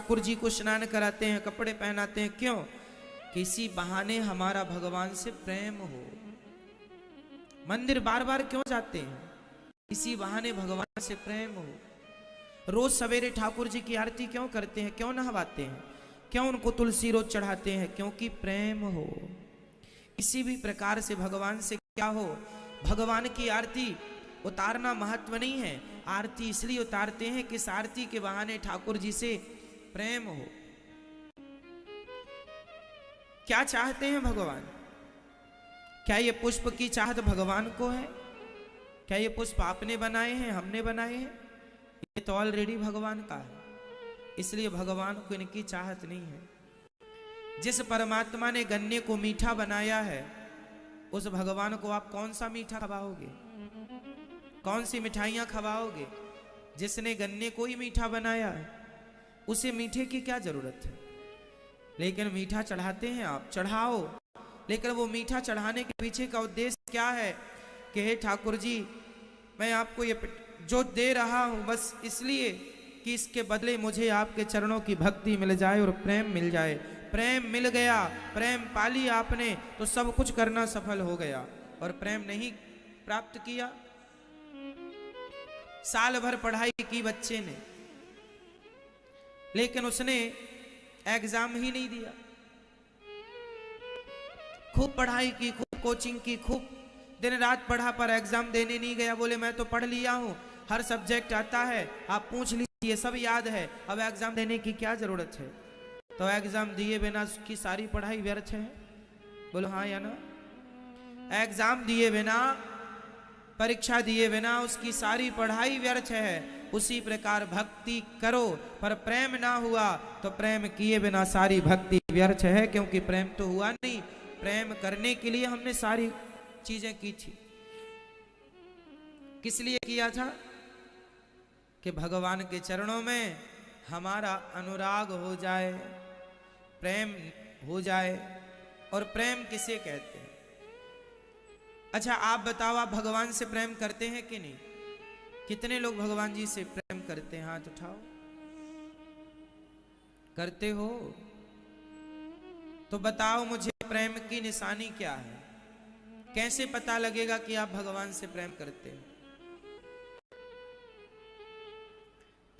ठाकुर जी को स्नान कराते हैं, कपड़े पहनाते हैं, क्यों? किसी बहाने हमारा भगवान से प्रेम हो। मंदिर बार बार क्यों जाते हैं? इसी बहाने भगवान से प्रेम हो। रोज सवेरे ठाकुर जी की आरती क्यों करते हैं, क्यों नहवाते हैं, क्यों उनको तुलसी रोज चढ़ाते हैं? क्योंकि प्रेम हो। किसी भी प्रकार से भगवान से क्या हो, भगवान की आरती उतारना महत्व नहीं है। आरती इसलिए उतारते हैं कि इस आरती के बहाने ठाकुर जी से प्रेम हो। क्या चाहते हैं भगवान? क्या ये पुष्प की चाहत भगवान को है? क्या ये पुष्प आपने बनाए हैं, हमने बनाए हैं? ये तो ऑलरेडी भगवान का है, इसलिए भगवान को इनकी चाहत नहीं है। जिस परमात्मा ने गन्ने को मीठा बनाया है, उस भगवान को आप कौन सा मीठा खवाओगे, कौन सी मिठाइयां खवाओगे? जिसने गन्ने को ही मीठा बनाया है, उसे मीठे की क्या जरूरत है? लेकिन मीठा चढ़ाते हैं आप, चढ़ाओ, लेकिन वो मीठा चढ़ाने के पीछे का उद्देश्य क्या है? कि हे ठाकुर जी, मैं आपको ये जो दे रहा हूं बस इसलिए कि इसके बदले मुझे आपके चरणों की भक्ति मिल जाए और प्रेम मिल जाए। प्रेम मिल गया, प्रेम पाली आपने तो सब कुछ करना सफल हो गया। और प्रेम नहीं प्राप्त किया, साल भर पढ़ाई की बच्चे ने, लेकिन उसने एग्जाम ही नहीं दिया। खूब पढ़ाई की, खूब कोचिंग की, खूब दिन रात पढ़ा, पर एग्जाम देने नहीं गया। बोले मैं तो पढ़ लिया हूं, हर सब्जेक्ट आता है, आप पूछ लीजिए, सब याद है, अब एग्जाम देने की क्या जरूरत है? तो एग्जाम दिए बिना उसकी सारी पढ़ाई व्यर्थ है? बोलो हाँ या ना? एग्जाम दिए बिना, परीक्षा दिए बिना उसकी सारी पढ़ाई व्यर्थ है। उसी प्रकार भक्ति करो, पर प्रेम ना हुआ तो प्रेम किए बिना सारी भक्ति व्यर्थ है, क्योंकि प्रेम तो हुआ नहीं। प्रेम करने के लिए हमने सारी चीजें की थी। किस लिए किया था? कि भगवान के चरणों में हमारा अनुराग हो जाए, प्रेम हो जाए। और प्रेम किसे कहते हैं? अच्छा आप बताओ, आप भगवान से प्रेम करते हैं कि नहीं? कितने लोग भगवान जी से प्रेम करते हैं? हाथ उठाओ। करते हो तो बताओ मुझे, प्रेम की निशानी क्या है? कैसे पता लगेगा कि आप भगवान से प्रेम करते हैं?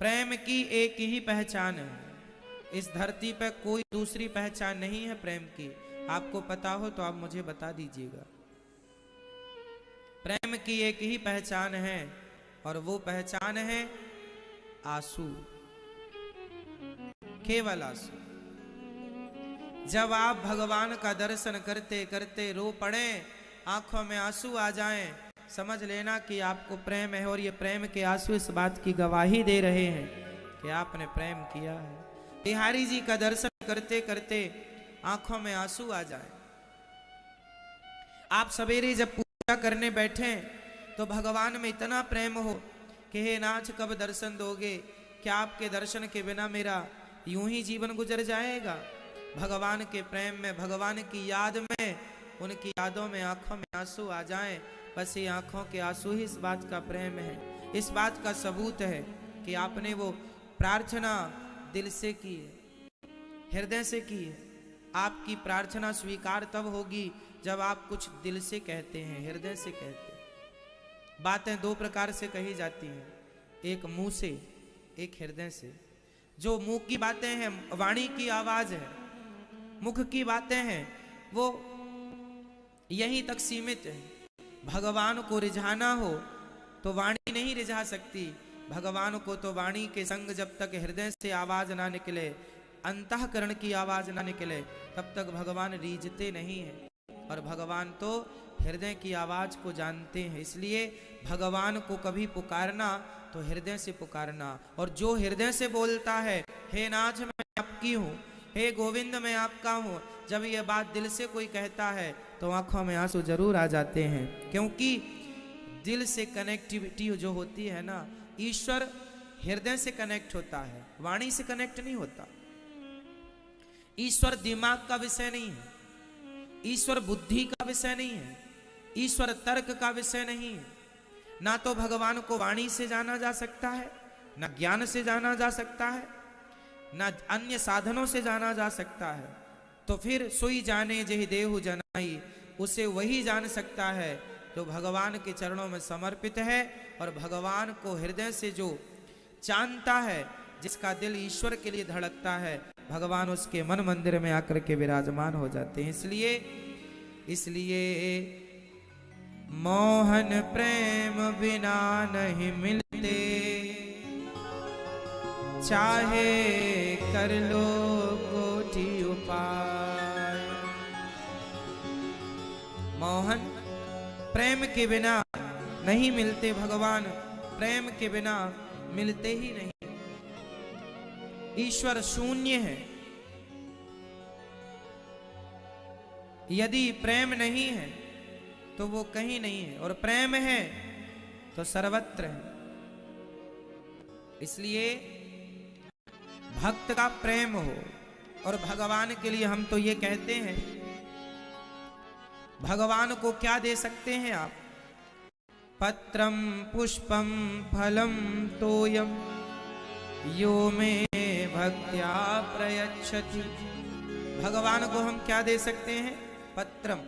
प्रेम की एक ही पहचान है, इस धरती पर कोई दूसरी पहचान नहीं है प्रेम की। आपको पता हो तो आप मुझे बता दीजिएगा। प्रेम की एक ही पहचान है, और वो पहचान है आंसू, केवल आंसू। जब आप भगवान का दर्शन करते करते रो पड़े, आंखों में आंसू आ जाएं, समझ लेना कि आपको प्रेम है। और ये प्रेम के आंसू इस बात की गवाही दे रहे हैं कि आपने प्रेम किया है। बिहारी जी का दर्शन करते करते आंखों में आंसू आ जाए। आप सवेरे जब पूजा करने बैठे तो भगवान में इतना प्रेम हो कि हे नाथ कब दर्शन दोगे? क्या आपके दर्शन के बिना मेरा यूं ही जीवन गुजर जाएगा? भगवान के प्रेम में, भगवान की याद में, उनकी यादों में आंखों में आंसू आ जाएं, बस ये आंखों के आंसू ही इस बात का प्रेम है, इस बात का सबूत है कि आपने वो प्रार्थना दिल से की है, हृदय से की है। आपकी प्रार्थना स्वीकार तब होगी जब आप कुछ दिल से कहते हैं, हृदय से कहते हैं। बातें दो प्रकार से कही जाती हैं, एक मुंह से, एक हृदय से। जो मुंह की बातें हैं, वाणी की आवाज है, मुख की बातें हैं, वो यहीं तक सीमित है। भगवान को रिझाना हो तो वाणी नहीं रिझा सकती। भगवान को तो वाणी के संग जब तक हृदय से आवाज ना निकले, अंतःकरण की आवाज ना निकले, तब तक भगवान रीझते नहीं है। और भगवान तो हृदय की आवाज को जानते हैं, इसलिए भगवान को कभी पुकारना तो हृदय से पुकारना। और जो हृदय से बोलता है, हे नाथ मैं आपकी हूँ, हे गोविंद मैं आपका हूँ, जब यह बात दिल से कोई कहता है तो आंखों में आंसू जरूर आ जाते हैं। क्योंकि दिल से कनेक्टिविटी जो होती है ना, ईश्वर हृदय से कनेक्ट होता है, वाणी से कनेक्ट नहीं होता। ईश्वर दिमाग का विषय नहीं है, ईश्वर बुद्धि का विषय नहीं है, ईश्वर तर्क का विषय नहीं है। ना तो भगवान को वाणी से जाना जा सकता है, ना ज्ञान से जाना जा सकता है, ना अन्य साधनों से जाना जा सकता है, तो फिर सोई जाने जहि देहु जनाई, उसे वही जान सकता है जो भगवान के चरणों में समर्पित है और भगवान को हृदय से जो जानता है, जिसका दिल ईश्वर के लिए धड़कता है, भगवान उसके मन मंदिर में आकर के विराजमान हो जाते हैं। इसलिए मोहन प्रेम बिना नहीं मिलते, चाहे कर लो कोटि उपाय। मोहन प्रेम के बिना नहीं मिलते, भगवान प्रेम के बिना मिलते ही नहीं। ईश्वर शून्य है, यदि प्रेम नहीं है तो वो कहीं नहीं है, और प्रेम है तो सर्वत्र है। इसलिए भक्त का प्रेम हो, और भगवान के लिए हम तो ये कहते हैं, भगवान को क्या दे सकते हैं आप? पत्रम पुष्पम फलम तोयम यो में भक्त्या प्रयच्छति। भगवान को हम क्या दे सकते हैं? पत्रम,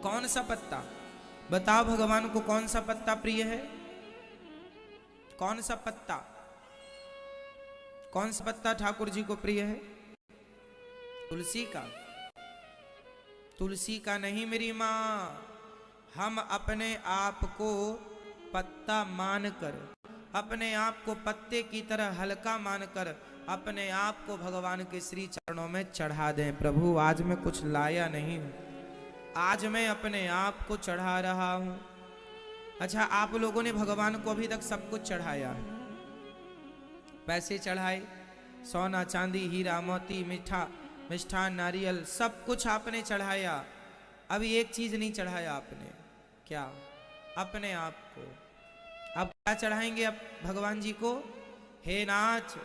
कौन सा पत्ता? बताओ भगवान को कौन सा पत्ता प्रिय है? कौन सा पत्ता? कौन सा पत्ता ठाकुर जी को प्रिय है? तुलसी का। तुलसी का नहीं मेरी मां। हम अपने आप को पत्ता मानकर, अपने आप को पत्ते की तरह हल्का मानकर, अपने आप को भगवान के श्री चरणों में चढ़ा दें। प्रभु आज मैं कुछ लाया नहीं हूं, आज मैं अपने आप को चढ़ा रहा हूं। अच्छा, आप लोगों ने भगवान को अभी तक सब कुछ चढ़ाया है। पैसे चढ़ाए, सोना चांदी हीरा मोती मीठा मिष्ठान नारियल, सब कुछ आपने चढ़ाया। अभी एक चीज नहीं चढ़ाया आपने, क्या? अपने आप को। अब क्या चढ़ाएंगे अब भगवान जी को? हे नाथ,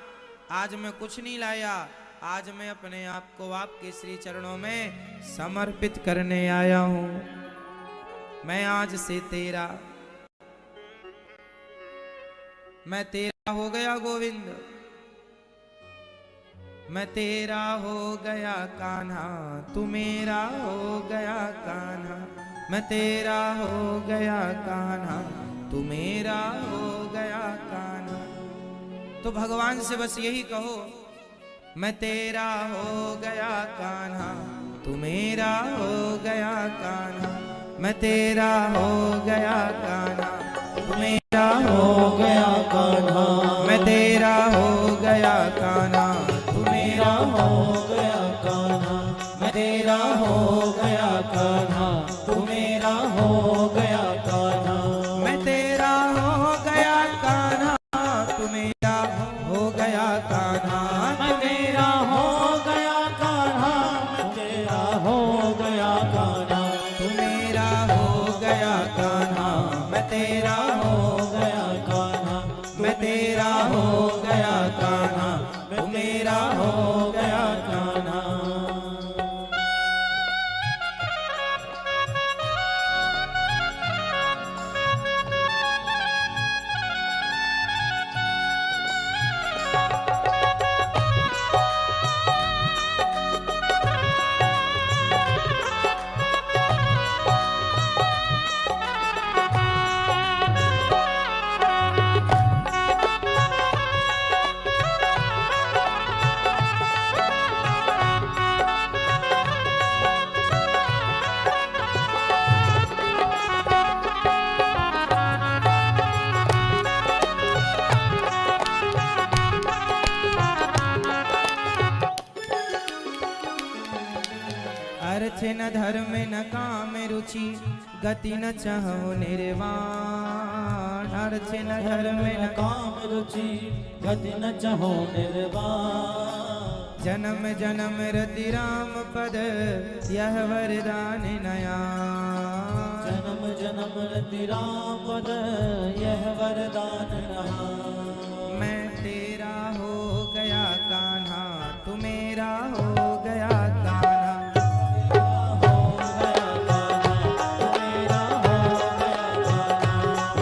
आज मैं कुछ नहीं लाया, आज मैं अपने आप को आपके श्री चरणों में समर्पित करने आया हूं। मैं आज से तेरा, मैं तेरा हो गया गोविंद, मैं तेरा हो गया कान्हा, तू मेरा हो गया कान्हा। मैं तेरा हो गया कान्हा, तू मेरा हो गया कान्हा। तो भगवान से बस यही कहो, मैं तेरा हो गया कान्हा, तू मेरा हो गया कान्हा। मैं तेरा हो गया कान्हा, तू मेरा हो गया कान्हा। मैं तेरा हो गया कान्हा, तू मेरा हो गया कान्हा। मैं तेरा हो गया कान्हा, तू मेरा हो गया कान्हा। मैं तेरा हो गया कान्हा, तू मेरा हो गया कान्हा। मैं तेरा हो गया कान्हा, मैं तेरा हो गया कान्हा। तू मेरा हो गया कान्हा, मैं तेरा हो गया कान्हा। मैं तेरा हो गया कान्हा, तू मेरा हो गया कान्हा। अर्थ न धर्म न काम रुचि, गति न चाहो निर्वाण। अर्थ न धर्म न काम रुचि, गति न चाहो निर्वाण। जन्म जन्म रति राम पद, यह वरदान नया। जन्म जन्म रति राम पद, यह वरदान नया। मैं तेरा हो गया कान्हा, तू मेरा हो गया कान्हा।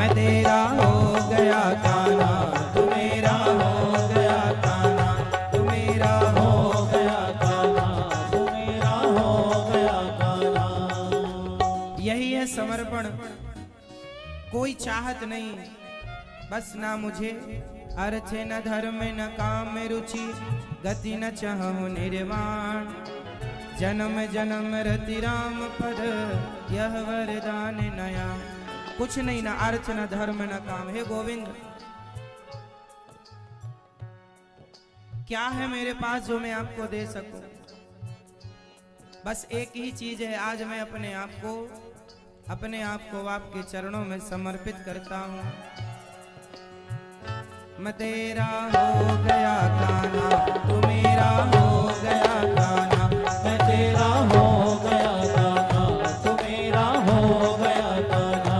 तेरा हो गया कान्हा, तू मेरा हो गया कान्हा। समर्पण, कोई चाहत नहीं, बस ना मुझे अर्थ न धर्म न काम रुचि, गति न चाहूं निर्वाण, जन्म जन्म रति राम पद, यह वरदान नया। कुछ नहीं, ना अर्थ न धर्म न काम। हे गोविंद, क्या है मेरे पास जो मैं आपको दे सकूं? बस एक ही चीज है, आज मैं अपने आप को आपके चरणों में समर्पित करता हूं। मैं तेरा हो गया कान्हा, तू मेरा हो गया कान्हा, मैं तेरा हो गया कान्हा, तू मेरा हो गया कान्हा,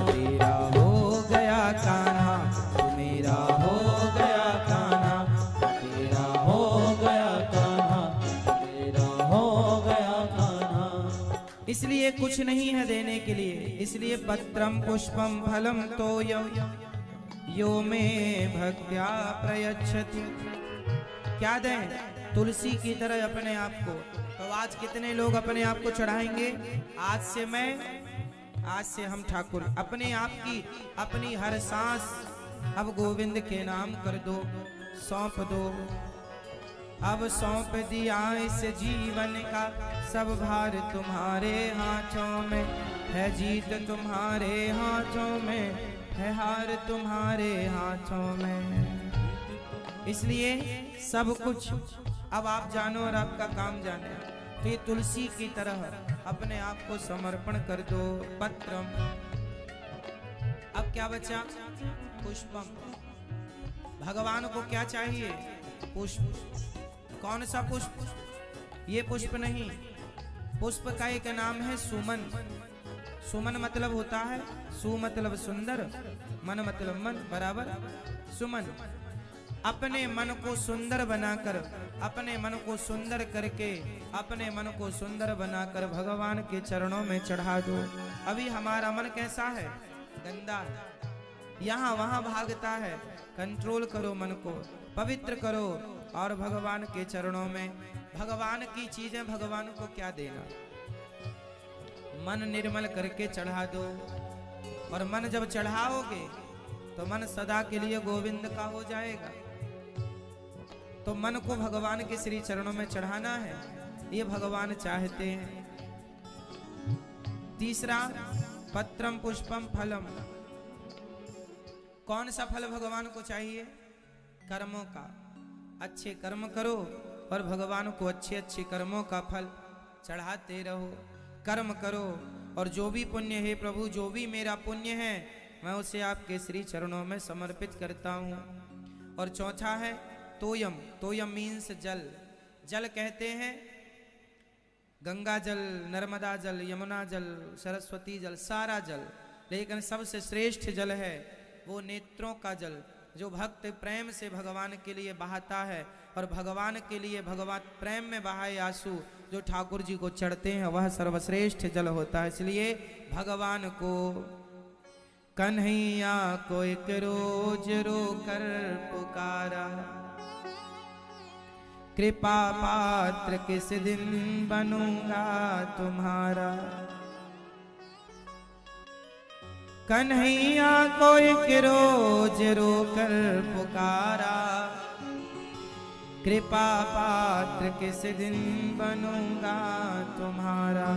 तेरा हो गया कान्हा, तू मेरा हो गया कान्हा, तेरा हो गया कान्हा, तेरा हो गया कान्हा। इसलिए कुछ नहीं है देने के लिए, इसलिए पत्रम पुष्पम फलम तोयम यो में भक्त्या प्रयच्छति। क्या दें? तुलसी की तरह अपने आप को। तो आज कितने लोग अपने आप को चढ़ाएंगे? आज से हम ठाकुर अपने आप की, अपनी हर सांस अब गोविंद के नाम कर दो, सौंप दो। अब सौंप दिया इस जीवन का सब भार तुम्हारे हाथों में है, जीत तुम्हारे हाथों में है, हार तुम्हारे हाथों में। इसलिए सब कुछ अब आप जानो और आपका काम जाने। तो ये तुलसी की तरह अपने आप को समर्पण कर दो। पत्रम, अब क्या बचा? पुष्पम। भगवान को क्या चाहिए? पुष्प। कौन सा पुष्प? ये पुष्प नहीं, पुष्प का एक नाम है सुमन। सुमन मतलब होता है, सु मतलब सुंदर, मन मतलब मन, बराबर सुमन। अपने मन को सुंदर बनाकर, अपने मन को सुंदर करके, अपने मन को सुंदर बनाकर भगवान के चरणों में चढ़ा दो। अभी हमारा मन कैसा है? गंदा है, यहाँ वहां भागता है। कंट्रोल करो मन को, पवित्र करो और भगवान के चरणों में भगवान की चीजें, भगवान को क्या देना, मन निर्मल करके चढ़ा दो। और मन जब चढ़ाओगे तो मन सदा के लिए गोविंद का हो जाएगा। तो मन को भगवान के श्री चरणों में चढ़ाना है, ये भगवान चाहते हैं। तीसरा, पत्रम पुष्पम फलम। कौन सा फल भगवान को चाहिए? कर्मों का। अच्छे कर्म करो और भगवान को अच्छे अच्छे कर्मों का फल चढ़ाते रहो। कर्म करो और जो भी पुण्य है प्रभु, जो भी मेरा पुण्य है मैं उसे आपके श्री चरणों में समर्पित करता हूँ। और चौथा है तोयम। तोयम मीन्स जल। जल कहते हैं गंगा जल, नर्मदा जल, यमुना जल, सरस्वती जल, सारा जल। लेकिन सबसे श्रेष्ठ जल है वो नेत्रों का जल, जो भक्त प्रेम से भगवान के लिए बहाता है। और भगवान के लिए, भगवान प्रेम में बहाए आंसू जो ठाकुर जी को चढ़ते हैं, वह सर्वश्रेष्ठ जल होता है। इसलिए भगवान को कन्हैया को एक रोज रो कर पुकारा, कृपा पात्र किस दिन बनूंगा तुम्हारा। कन्हैया को एक रोज रो कर पुकारा, कृपा पात्र किस दिन बनूंगा तुम्हारा।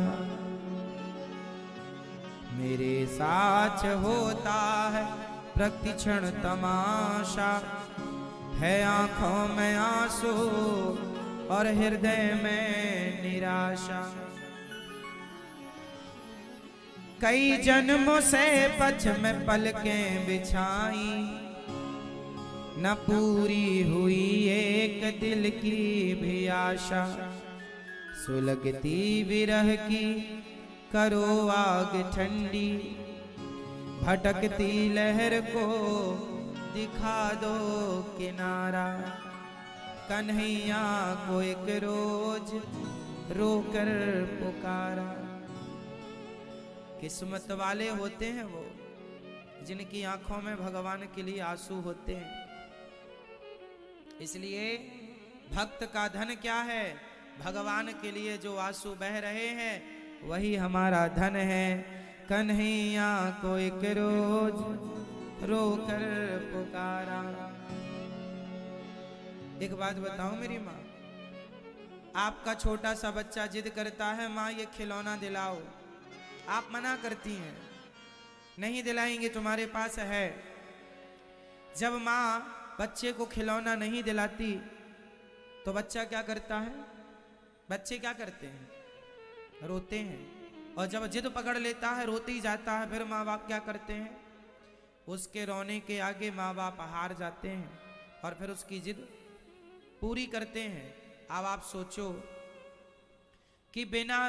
मेरे साथ होता है प्रतिक्षण तमाशा, है आंखों में आंसू और हृदय में निराशा। कई जन्मों से पथ में पलकें बिछाई, न पूरी हुई एक दिल की भी आशा। सुलगती विरह की करो आग ठंडी, भटकती लहर को दिखा दो किनारा। कन्हैया को एक रोज रोकर पुकारा। किस्मत वाले होते हैं वो जिनकी आंखों में भगवान के लिए आंसू होते हैं। इसलिए भक्त का धन क्या है? भगवान के लिए जो आंसू बह रहे हैं वही हमारा धन है। कन्हैया को एक रोज रोकर पुकारा। एक बात बताओ मेरी माँ, आपका छोटा सा बच्चा जिद करता है माँ ये खिलौना दिलाओ, आप मना करती हैं नहीं दिलाएंगे, तुम्हारे पास है। जब माँ बच्चे को खिलौना नहीं दिलाती तो बच्चा क्या करता है? बच्चे क्या करते हैं? रोते हैं। और जब जिद पकड़ लेता है रोते ही जाता है, फिर माँ बाप क्या करते हैं? उसके रोने के आगे माँ बाप हार जाते हैं और फिर उसकी जिद पूरी करते हैं। अब आप सोचो कि बिना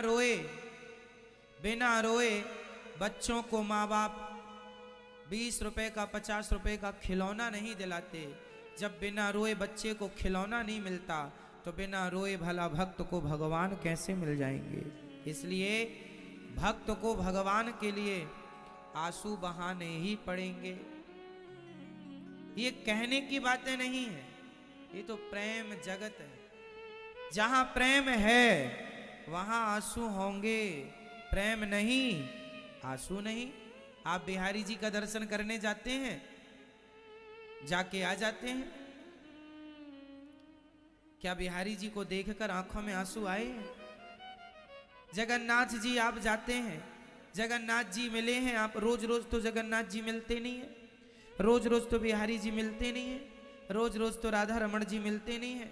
रोए बच्चों को माँ बाप 20 रुपए का 50 रुपए का खिलौना नहीं दिलाते। जब बिना रोए बच्चे को खिलौना नहीं मिलता तो बिना रोए भला भक्त को भगवान कैसे मिल जाएंगे? इसलिए भक्त को भगवान के लिए आंसू बहाने ही पड़ेंगे। ये कहने की बातें नहीं है, ये तो प्रेम जगत है। जहां प्रेम है वहां आंसू होंगे, प्रेम नहीं आंसू नहीं। आप बिहारी जी का दर्शन करने जाते हैं, जाके आ जाते हैं, क्या बिहारी जी को देखकर आंखों में आंसू आए? जगन्नाथ जी आप जाते हैं, जगन्नाथ जी मिले हैं आप? रोज रोज तो जगन्नाथ जी मिलते नहीं है, रोज रोज तो बिहारी जी मिलते नहीं है, रोज रोज तो राधा रमण जी मिलते नहीं है।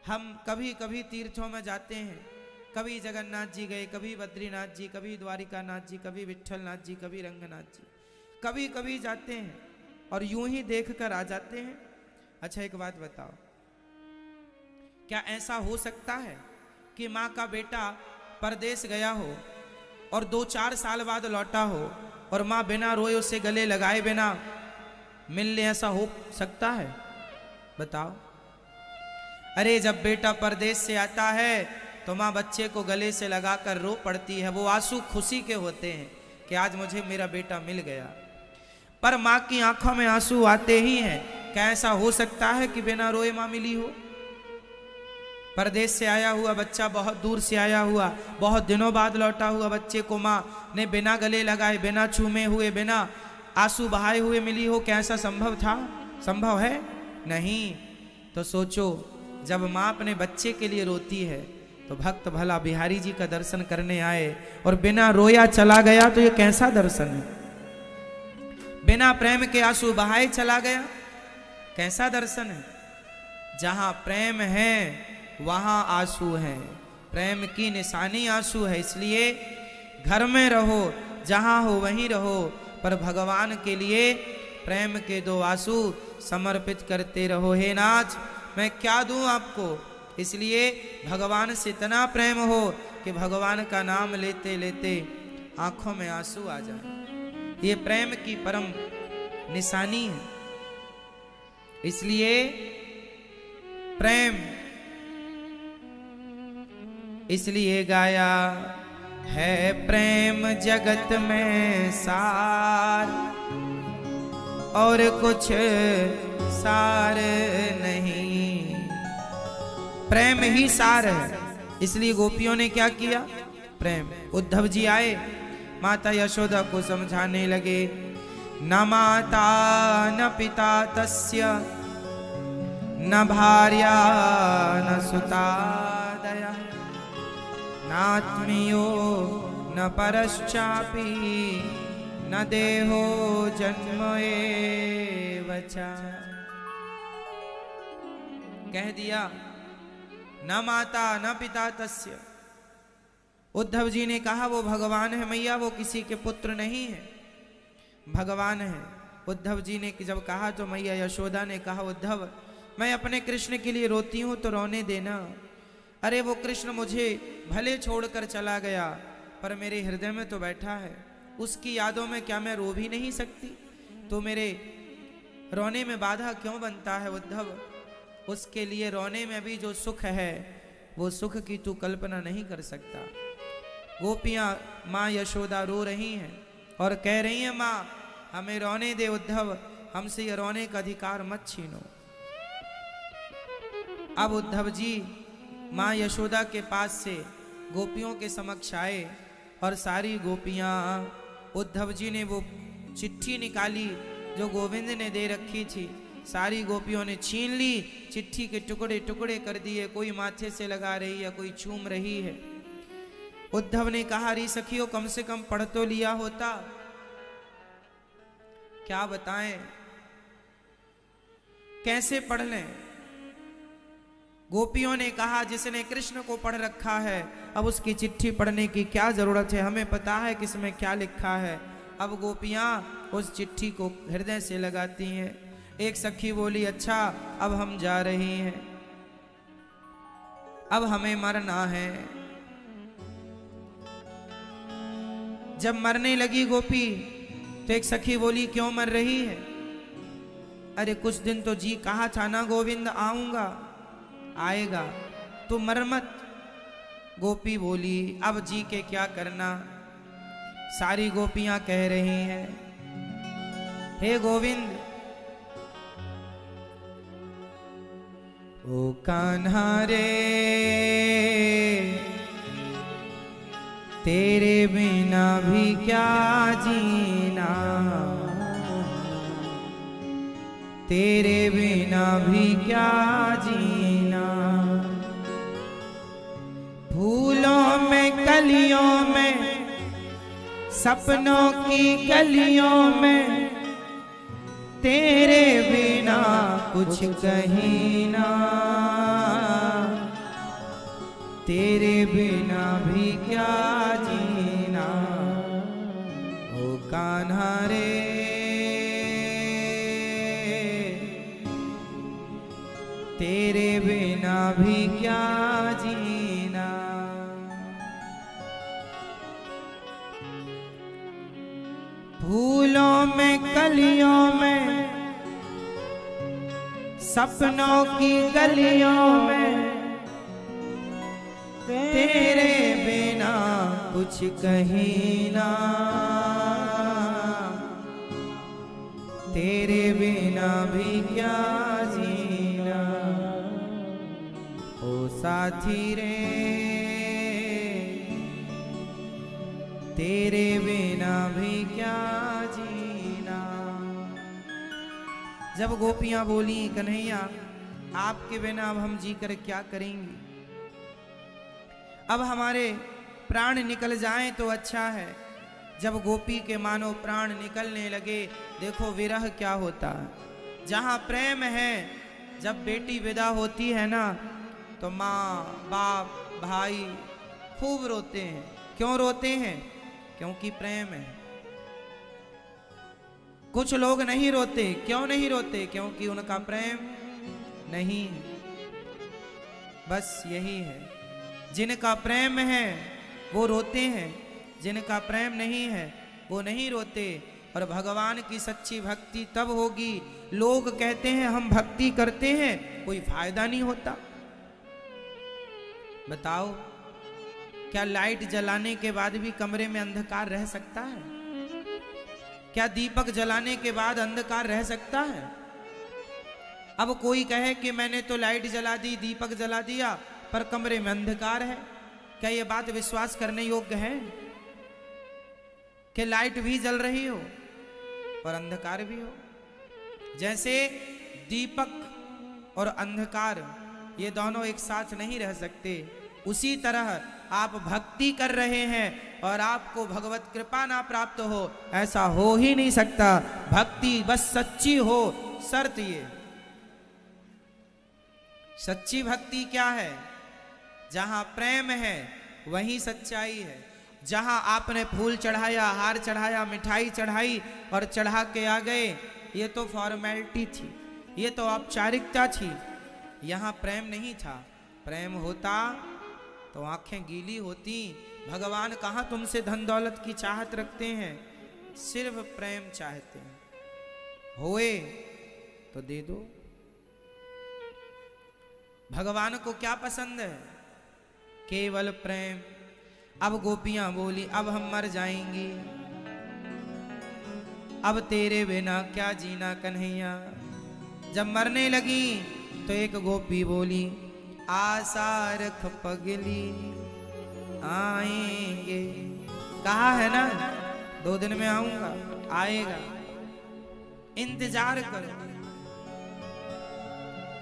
हम कभी कभी तीर्थों में जाते हैं, कभी जगन्नाथ जी गए, कभी बद्रीनाथ जी, कभी द्वारिकानाथ जी, कभी विट्ठलनाथ जी, कभी रंगनाथ जी, कभी कभी जाते हैं और यूं ही देख कर आ जाते हैं। अच्छा एक बात बताओ, क्या ऐसा हो सकता है कि माँ का बेटा परदेश गया हो और 2-4 साल बाद लौटा हो और माँ बिना रोए उसे गले लगाए बिना मिल ले? ऐसा हो सकता है? बताओ। अरे जब बेटा परदेश से आता है तो माँ बच्चे को गले से लगाकर रो पड़ती है। वो आंसू खुशी के होते हैं कि आज मुझे मेरा बेटा मिल गया, पर माँ की आंखों में आंसू आते ही हैं। क्या ऐसा हो सकता है कि बिना रोए माँ मिली हो? परदेश से आया हुआ बच्चा, बहुत दूर से आया हुआ, बहुत दिनों बाद लौटा हुआ बच्चे को माँ ने बिना गले लगाए, बिना चूमे हुए, बिना आंसू बहाए हुए मिली हो? क्या ऐसा संभव था? संभव है? नहीं। तो सोचो, जब माँ अपने बच्चे के लिए रोती है तो भक्त भला बिहारी जी का दर्शन करने आए और बिना रोया चला गया तो ये कैसा दर्शन है? बिना प्रेम के आंसू बहाए चला गया, कैसा दर्शन है? जहां प्रेम है वहां आंसू है, प्रेम की निशानी आंसू है। इसलिए घर में रहो, जहां हो वहीं रहो, पर भगवान के लिए प्रेम के 2 आंसू समर्पित करते रहो। हे नाथ, मैं क्या दूं आपको? इसलिए भगवान से इतना प्रेम हो कि भगवान का नाम लेते लेते आंखों में आंसू आ जाए। ये प्रेम की परम निशानी है। इसलिए प्रेम इसलिए गाया है, प्रेम जगत में सार और कुछ सार नहीं, प्रेम ही सार है। इसलिए गोपियों ने क्या किया? प्रेम। उद्धव जी आए, माता यशोदा को समझाने लगे, न माता न पिता तस्य न भार्या न सुता दया नात्मीयो न परश्चापि न देहो जन्म एव च। कह दिया न माता न पिता तस्य। उद्धव जी ने कहा वो भगवान है मैया, वो किसी के पुत्र नहीं है, भगवान है। उद्धव जी ने जब कहा तो मैया यशोदा ने कहा, उद्धव मैं अपने कृष्ण के लिए रोती हूं तो रोने देना। अरे वो कृष्ण मुझे भले छोड़कर चला गया पर मेरे हृदय में तो बैठा है, उसकी यादों में क्या मैं रो भी नहीं सकती? तो मेरे रोने में बाधा क्यों बनता है उद्धव? उसके लिए रोने में भी जो सुख है वो सुख की तू कल्पना नहीं कर सकता। गोपियां माँ यशोदा रो रही हैं और कह रही हैं, माँ हमें रोने दे उद्धव, हमसे ये रोने का अधिकार मत छीनो। अब उद्धव जी माँ यशोदा के पास से गोपियों के समक्ष आए और सारी गोपियां उद्धव जी ने वो चिट्ठी निकाली जो गोविंद ने दे रखी थी। सारी गोपियों ने छीन ली, चिट्ठी के टुकड़े टुकड़े कर दिए। कोई माथे से लगा रही है, कोई चूम रही है। उद्धव ने कहा, री सखियों कम से कम पढ़ तो लिया होता। क्या बताएं, कैसे पढ़ लें। गोपियों ने कहा, जिसने कृष्ण को पढ़ रखा है अब उसकी चिट्ठी पढ़ने की क्या जरूरत है, हमें पता है कि इसमें क्या लिखा है। अब गोपियां उस चिट्ठी को हृदय से लगाती हैं। एक सखी बोली, अच्छा अब हम जा रही हैं, अब हमें मरना है। जब मरने लगी गोपी तो एक सखी बोली, क्यों मर रही है? अरे कुछ दिन तो जी कहा था ना गोविंद आऊंगा, आएगा तो मर मत। गोपी बोली, अब जी के क्या करना। सारी गोपियां कह रही हैं, हे गोविंद, ओ कान्हा रे तेरे बिना भी क्या जीना, तेरे बिना भी क्या जीना। फूलों में कलियों में, सपनों की गलियों में, तेरे बिना कुछ कहीं ना, तेरे बिना भी क्या जीना। ओ कान्हा रे तेरे बिना भी क्या जीना। फूलों में कलियों में, सपनों की गलियों में, तेरे बिना कुछ कहीं ना, तेरे बिना भी क्या जीना। ओ साथी रे तेरे बिना भी क्या जीना। जब गोपियां बोली, कन्हैया आपके बिना अब हम जी कर क्या करेंगे, अब हमारे प्राण निकल जाएं तो अच्छा है। जब गोपी के मानो प्राण निकलने लगे, देखो विरह क्या होता है। जहां प्रेम है, जब बेटी विदा होती है ना, तो माँ बाप भाई खूब रोते हैं। क्यों रोते हैं? क्योंकि प्रेम है। कुछ लोग नहीं रोते। क्यों नहीं रोते? क्योंकि उनका प्रेम नहीं। बस यही है। जिनका प्रेम है वो रोते हैं, जिनका प्रेम नहीं है वो नहीं रोते। और भगवान की सच्ची भक्ति तब होगी। लोग कहते हैं हम भक्ति करते हैं, कोई फायदा नहीं होता। बताओ, क्या लाइट जलाने के बाद भी कमरे में अंधकार रह सकता है? क्या दीपक जलाने के बाद अंधकार रह सकता है? अब कोई कहे कि मैंने तो लाइट जला दी, दीपक जला दिया, पर कमरे में अंधकार है, क्या यह बात विश्वास करने योग्य है? कि लाइट भी जल रही हो और अंधकार भी हो। जैसे दीपक और अंधकार ये दोनों एक साथ नहीं रह सकते, उसी तरह आप भक्ति कर रहे हैं और आपको भगवत कृपा ना प्राप्त हो, ऐसा हो ही नहीं सकता। भक्ति बस सच्ची हो, शर्त ये। सच्ची भक्ति क्या है? जहां प्रेम है वहीं सच्चाई है। जहां आपने फूल चढ़ाया, हार चढ़ाया, मिठाई चढ़ाई और चढ़ा के आ गए, ये तो फॉर्मेलिटी थी, ये तो औपचारिकता थी। यहां प्रेम नहीं था। प्रेम होता तो आंखें गीली होती। भगवान कहाँ तुमसे धन दौलत की चाहत रखते हैं, सिर्फ प्रेम चाहते हैं। होए तो दे दो। भगवान को क्या पसंद है? केवल प्रेम। अब गोपियां बोली, अब हम मर जाएंगी, अब तेरे बिना क्या जीना कन्हैया। जब मरने लगी तो एक गोपी बोली, आशा रख पगली आएंगे। कहा है ना 2 दिन में आऊंगा, आएगा, इंतजार करो।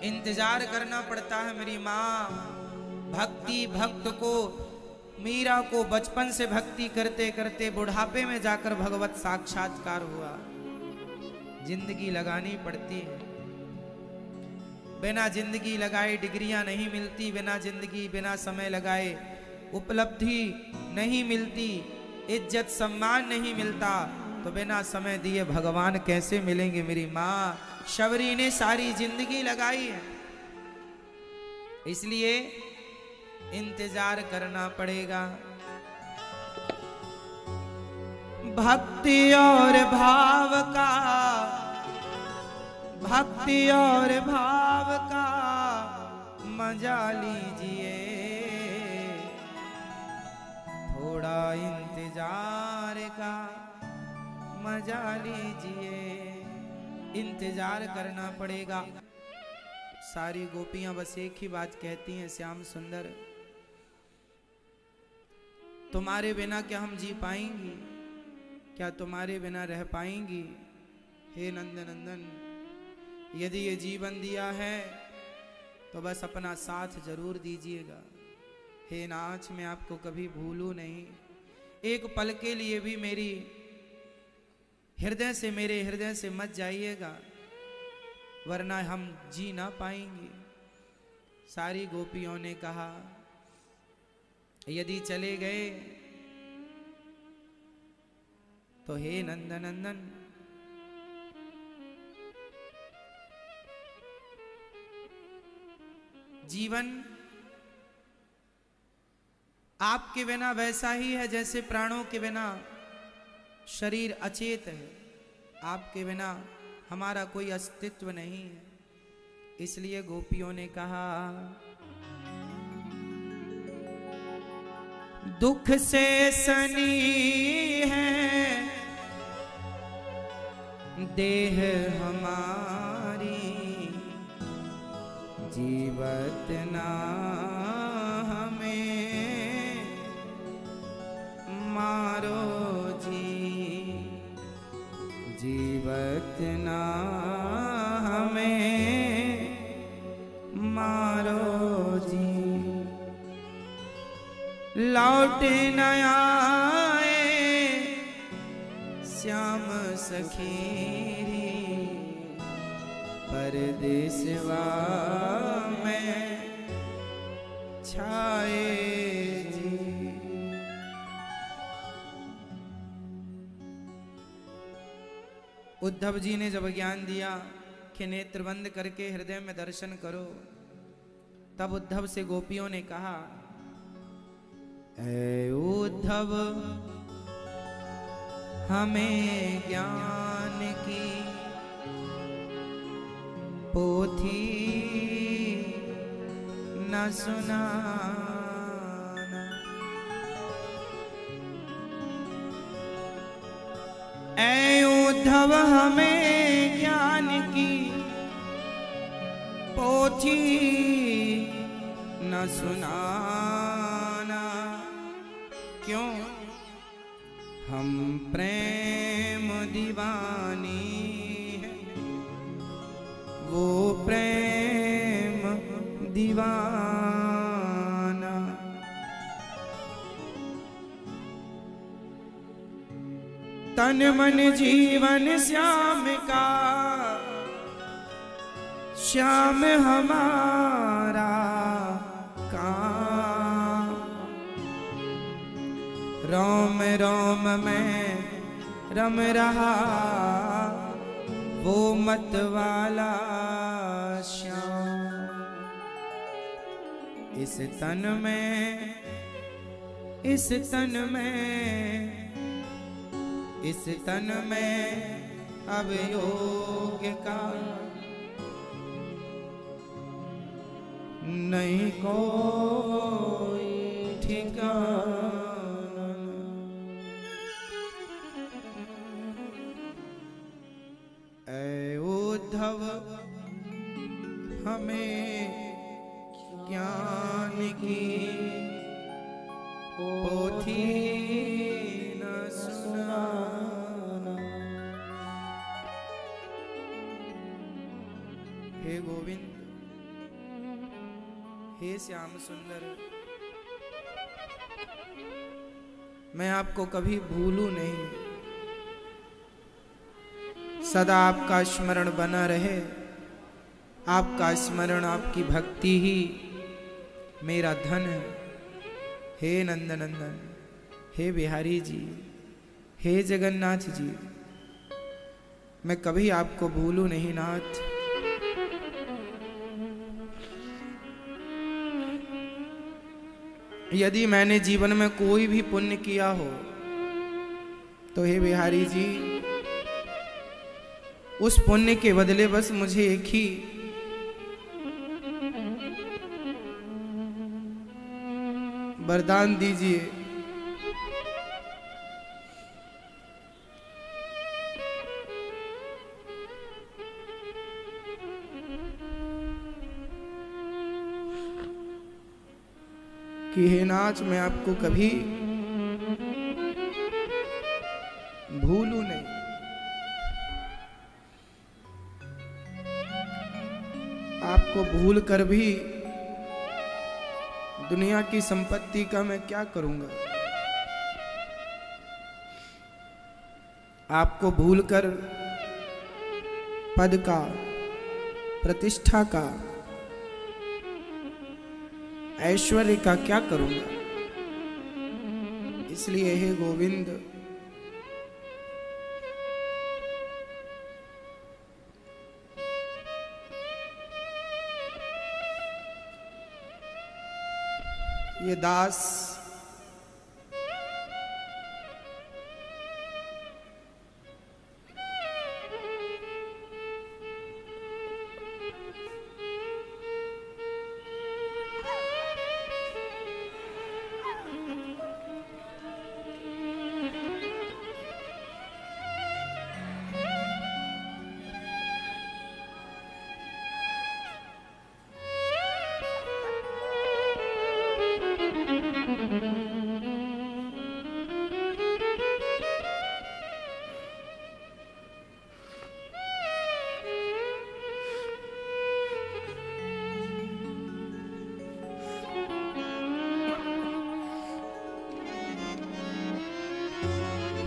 इंतजार करना पड़ता है मेरी माँ। भक्ति भक्त को, मीरा को बचपन से भक्ति करते करते बुढ़ापे में जाकर भगवत साक्षात्कार हुआ। जिंदगी लगानी पड़ती है। बिना जिंदगी लगाए डिग्रियां नहीं मिलती, बिना जिंदगी बिना समय लगाए उपलब्धि नहीं मिलती, इज्जत सम्मान नहीं मिलता, तो बिना समय दिए भगवान कैसे मिलेंगे। मेरी माँ शबरी ने सारी जिंदगी लगाई है, इसलिए इंतजार करना पड़ेगा। भक्ति और भाव का, भक्ति और भाव का मजा लीजिए, थोड़ा इंतजार का मजा लीजिए। इंतजार करना पड़ेगा। सारी गोपियां बस एक ही बात कहती हैं, श्याम सुंदर तुम्हारे बिना क्या हम जी पाएंगी, क्या तुम्हारे बिना रह पाएंगी। हे नंद नंदन, यदि ये जीवन दिया है तो बस अपना साथ जरूर दीजिएगा। हे नाथ, मैं आपको कभी भूलूं नहीं। एक पल के लिए भी मेरी हृदय से, मेरे हृदय से मत जाइएगा, वरना हम जी ना पाएंगे। सारी गोपियों ने कहा यदि चले गए तो हे नंदनंदन, जीवन आपके बिना वैसा ही है जैसे प्राणों के बिना शरीर अचेत है। आपके बिना हमारा कोई अस्तित्व नहीं है। इसलिए गोपियों ने कहा दुख से सनी है देह हमारी, जीवत ना हमें मारो जी, जीवत ना हमें मारो जी। लौट न आए श्याम सखीरी, परदेसवा में छाए जी। उद्धव जी ने जब ज्ञान दिया कि नेत्र बंद करके हृदय में दर्शन करो, तब उद्धव से गोपियों ने कहा ऐ उद्धव हमें ज्ञान की पोथी न सुनाना। ऐ उद्धव हमें ज्ञान की पोथी न सुनाना। क्यों? हम प्रेम दीवानी है, वो प्रेम दीवाना। तन मन जीवन श्याम का, श्याम हमारा काम। रोम रोम में रम रहा वो मत वाला श्याम। इस तन में, इस तन में, इस तन में अब योग का नहीं कोई ठिकाना। ऐ उद्धव हमें ज्ञान की पोथी न सुनाना। हे गोविंद, हे श्याम सुंदर, मैं आपको कभी भूलूं नहीं। सदा आपका स्मरण बना रहे। आपका स्मरण, आपकी भक्ति ही मेरा धन है। हे नंदनंदन, हे बिहारी जी, हे जगन्नाथ जी, मैं कभी आपको भूलूं नहीं नाथ। यदि मैंने जीवन में कोई भी पुण्य किया हो तो हे बिहारी जी, उस पुण्य के बदले बस मुझे एक ही वरदान दीजिए। कि हे नाथ, मैं आपको कभी भूलूं नहीं। आपको भूल कर भी दुनिया की संपत्ति का मैं क्या करूंगा। आपको भूलकर पद का, प्रतिष्ठा का, ऐश्वर्य का क्या करूंगा। इसलिए हे गोविंद, ये दास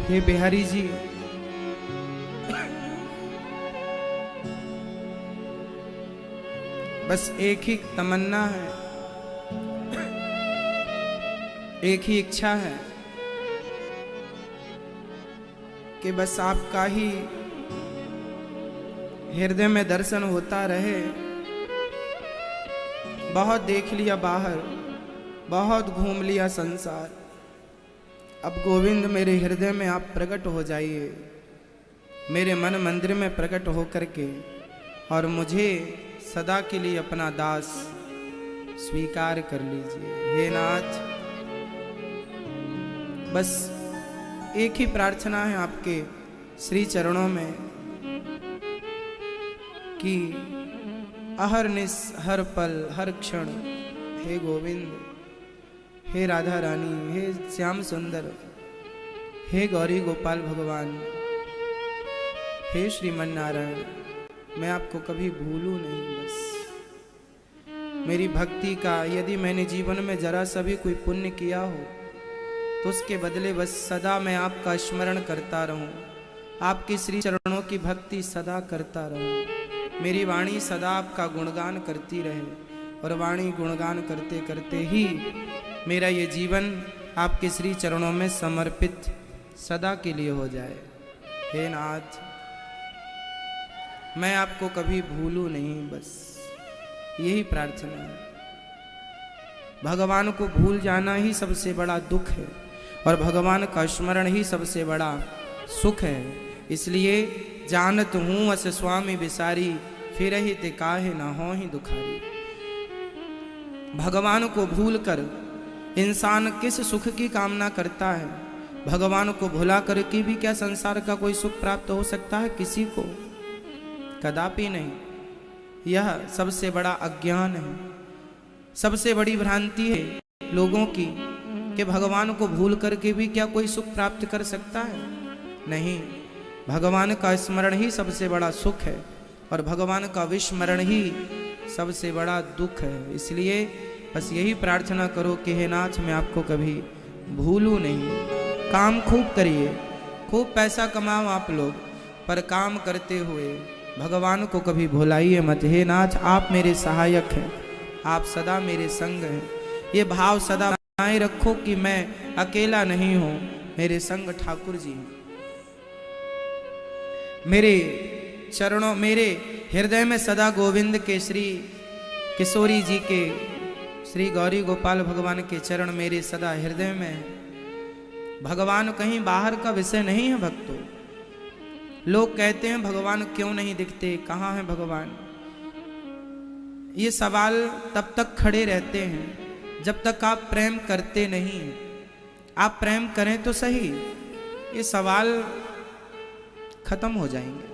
हे बिहारी जी, बस एक ही तमन्ना है, एक ही इच्छा है कि बस आपका ही हृदय में दर्शन होता रहे। बहुत देख लिया बाहर, बहुत घूम लिया संसार। अब गोविंद, मेरे हृदय में आप प्रकट हो जाइए, मेरे मन मंदिर में प्रकट हो करके, और मुझे सदा के लिए अपना दास स्वीकार कर लीजिए। हे नाथ, बस एक ही प्रार्थना है आपके श्री चरणों में कि अहरनिश, हर पल, हर क्षण, हे गोविंद, हे राधा रानी, हे श्याम सुंदर, हे गौरी गोपाल भगवान, हे श्रीमन नारायण, मैं आपको कभी भूलूं नहीं। बस मेरी भक्ति का, यदि मैंने जीवन में जरा सा भी कोई पुण्य किया हो तो उसके बदले बस सदा मैं आपका स्मरण करता रहूं, आपके श्री चरणों की भक्ति सदा करता रहूं। मेरी वाणी सदा आपका गुणगान करती रहे, और वाणी गुणगान करते करते ही मेरा ये जीवन आपके श्री चरणों में समर्पित सदा के लिए हो जाए। हे नाथ, मैं आपको कभी भूलूं नहीं, बस यही प्रार्थना है। भगवान को भूल जाना ही सबसे बड़ा दुख है, और भगवान का स्मरण ही सबसे बड़ा सुख है। इसलिए जानत हूँ अस स्वामी बिसारी, फिर ही ते काहे ना हो ही दुखारी। भगवान को भूलकर इंसान किस सुख की कामना करता है। भगवान को भुला करके भी क्या संसार का कोई सुख प्राप्त हो सकता है किसी को? कदापि नहीं। यह सबसे बड़ा अज्ञान है, सबसे बड़ी भ्रांति है लोगों की कि भगवान को भूल करके भी क्या कोई सुख प्राप्त कर सकता है? नहीं, भगवान का स्मरण ही सबसे बड़ा सुख है और भगवान का विस्मरण ही सबसे बड़ा दुख है। इसलिए बस यही प्रार्थना करो कि हे नाथ मैं आपको कभी भूलूं नहीं। काम खूब करिए, खूब पैसा कमाओ आप लोग, पर काम करते हुए भगवान को कभी भुलाइए मत। हे नाथ आप मेरे सहायक हैं, आप सदा मेरे संग हैं। ये भाव सदा बनाए रखो कि मैं अकेला नहीं हूं, मेरे संग ठाकुर जी हैं। मेरे चरणों, मेरे हृदय में सदा गोविंद के श्री किशोरी जी के, श्री गौरी गोपाल भगवान के चरण मेरे सदा हृदय में है। भगवान कहीं बाहर का विषय नहीं है भक्तों। लोग कहते हैं भगवान क्यों नहीं दिखते, कहाँ है भगवान? ये सवाल तब तक खड़े रहते हैं जब तक आप प्रेम करते नहीं हैं। आप प्रेम करें तो सही, ये सवाल खत्म हो जाएंगे।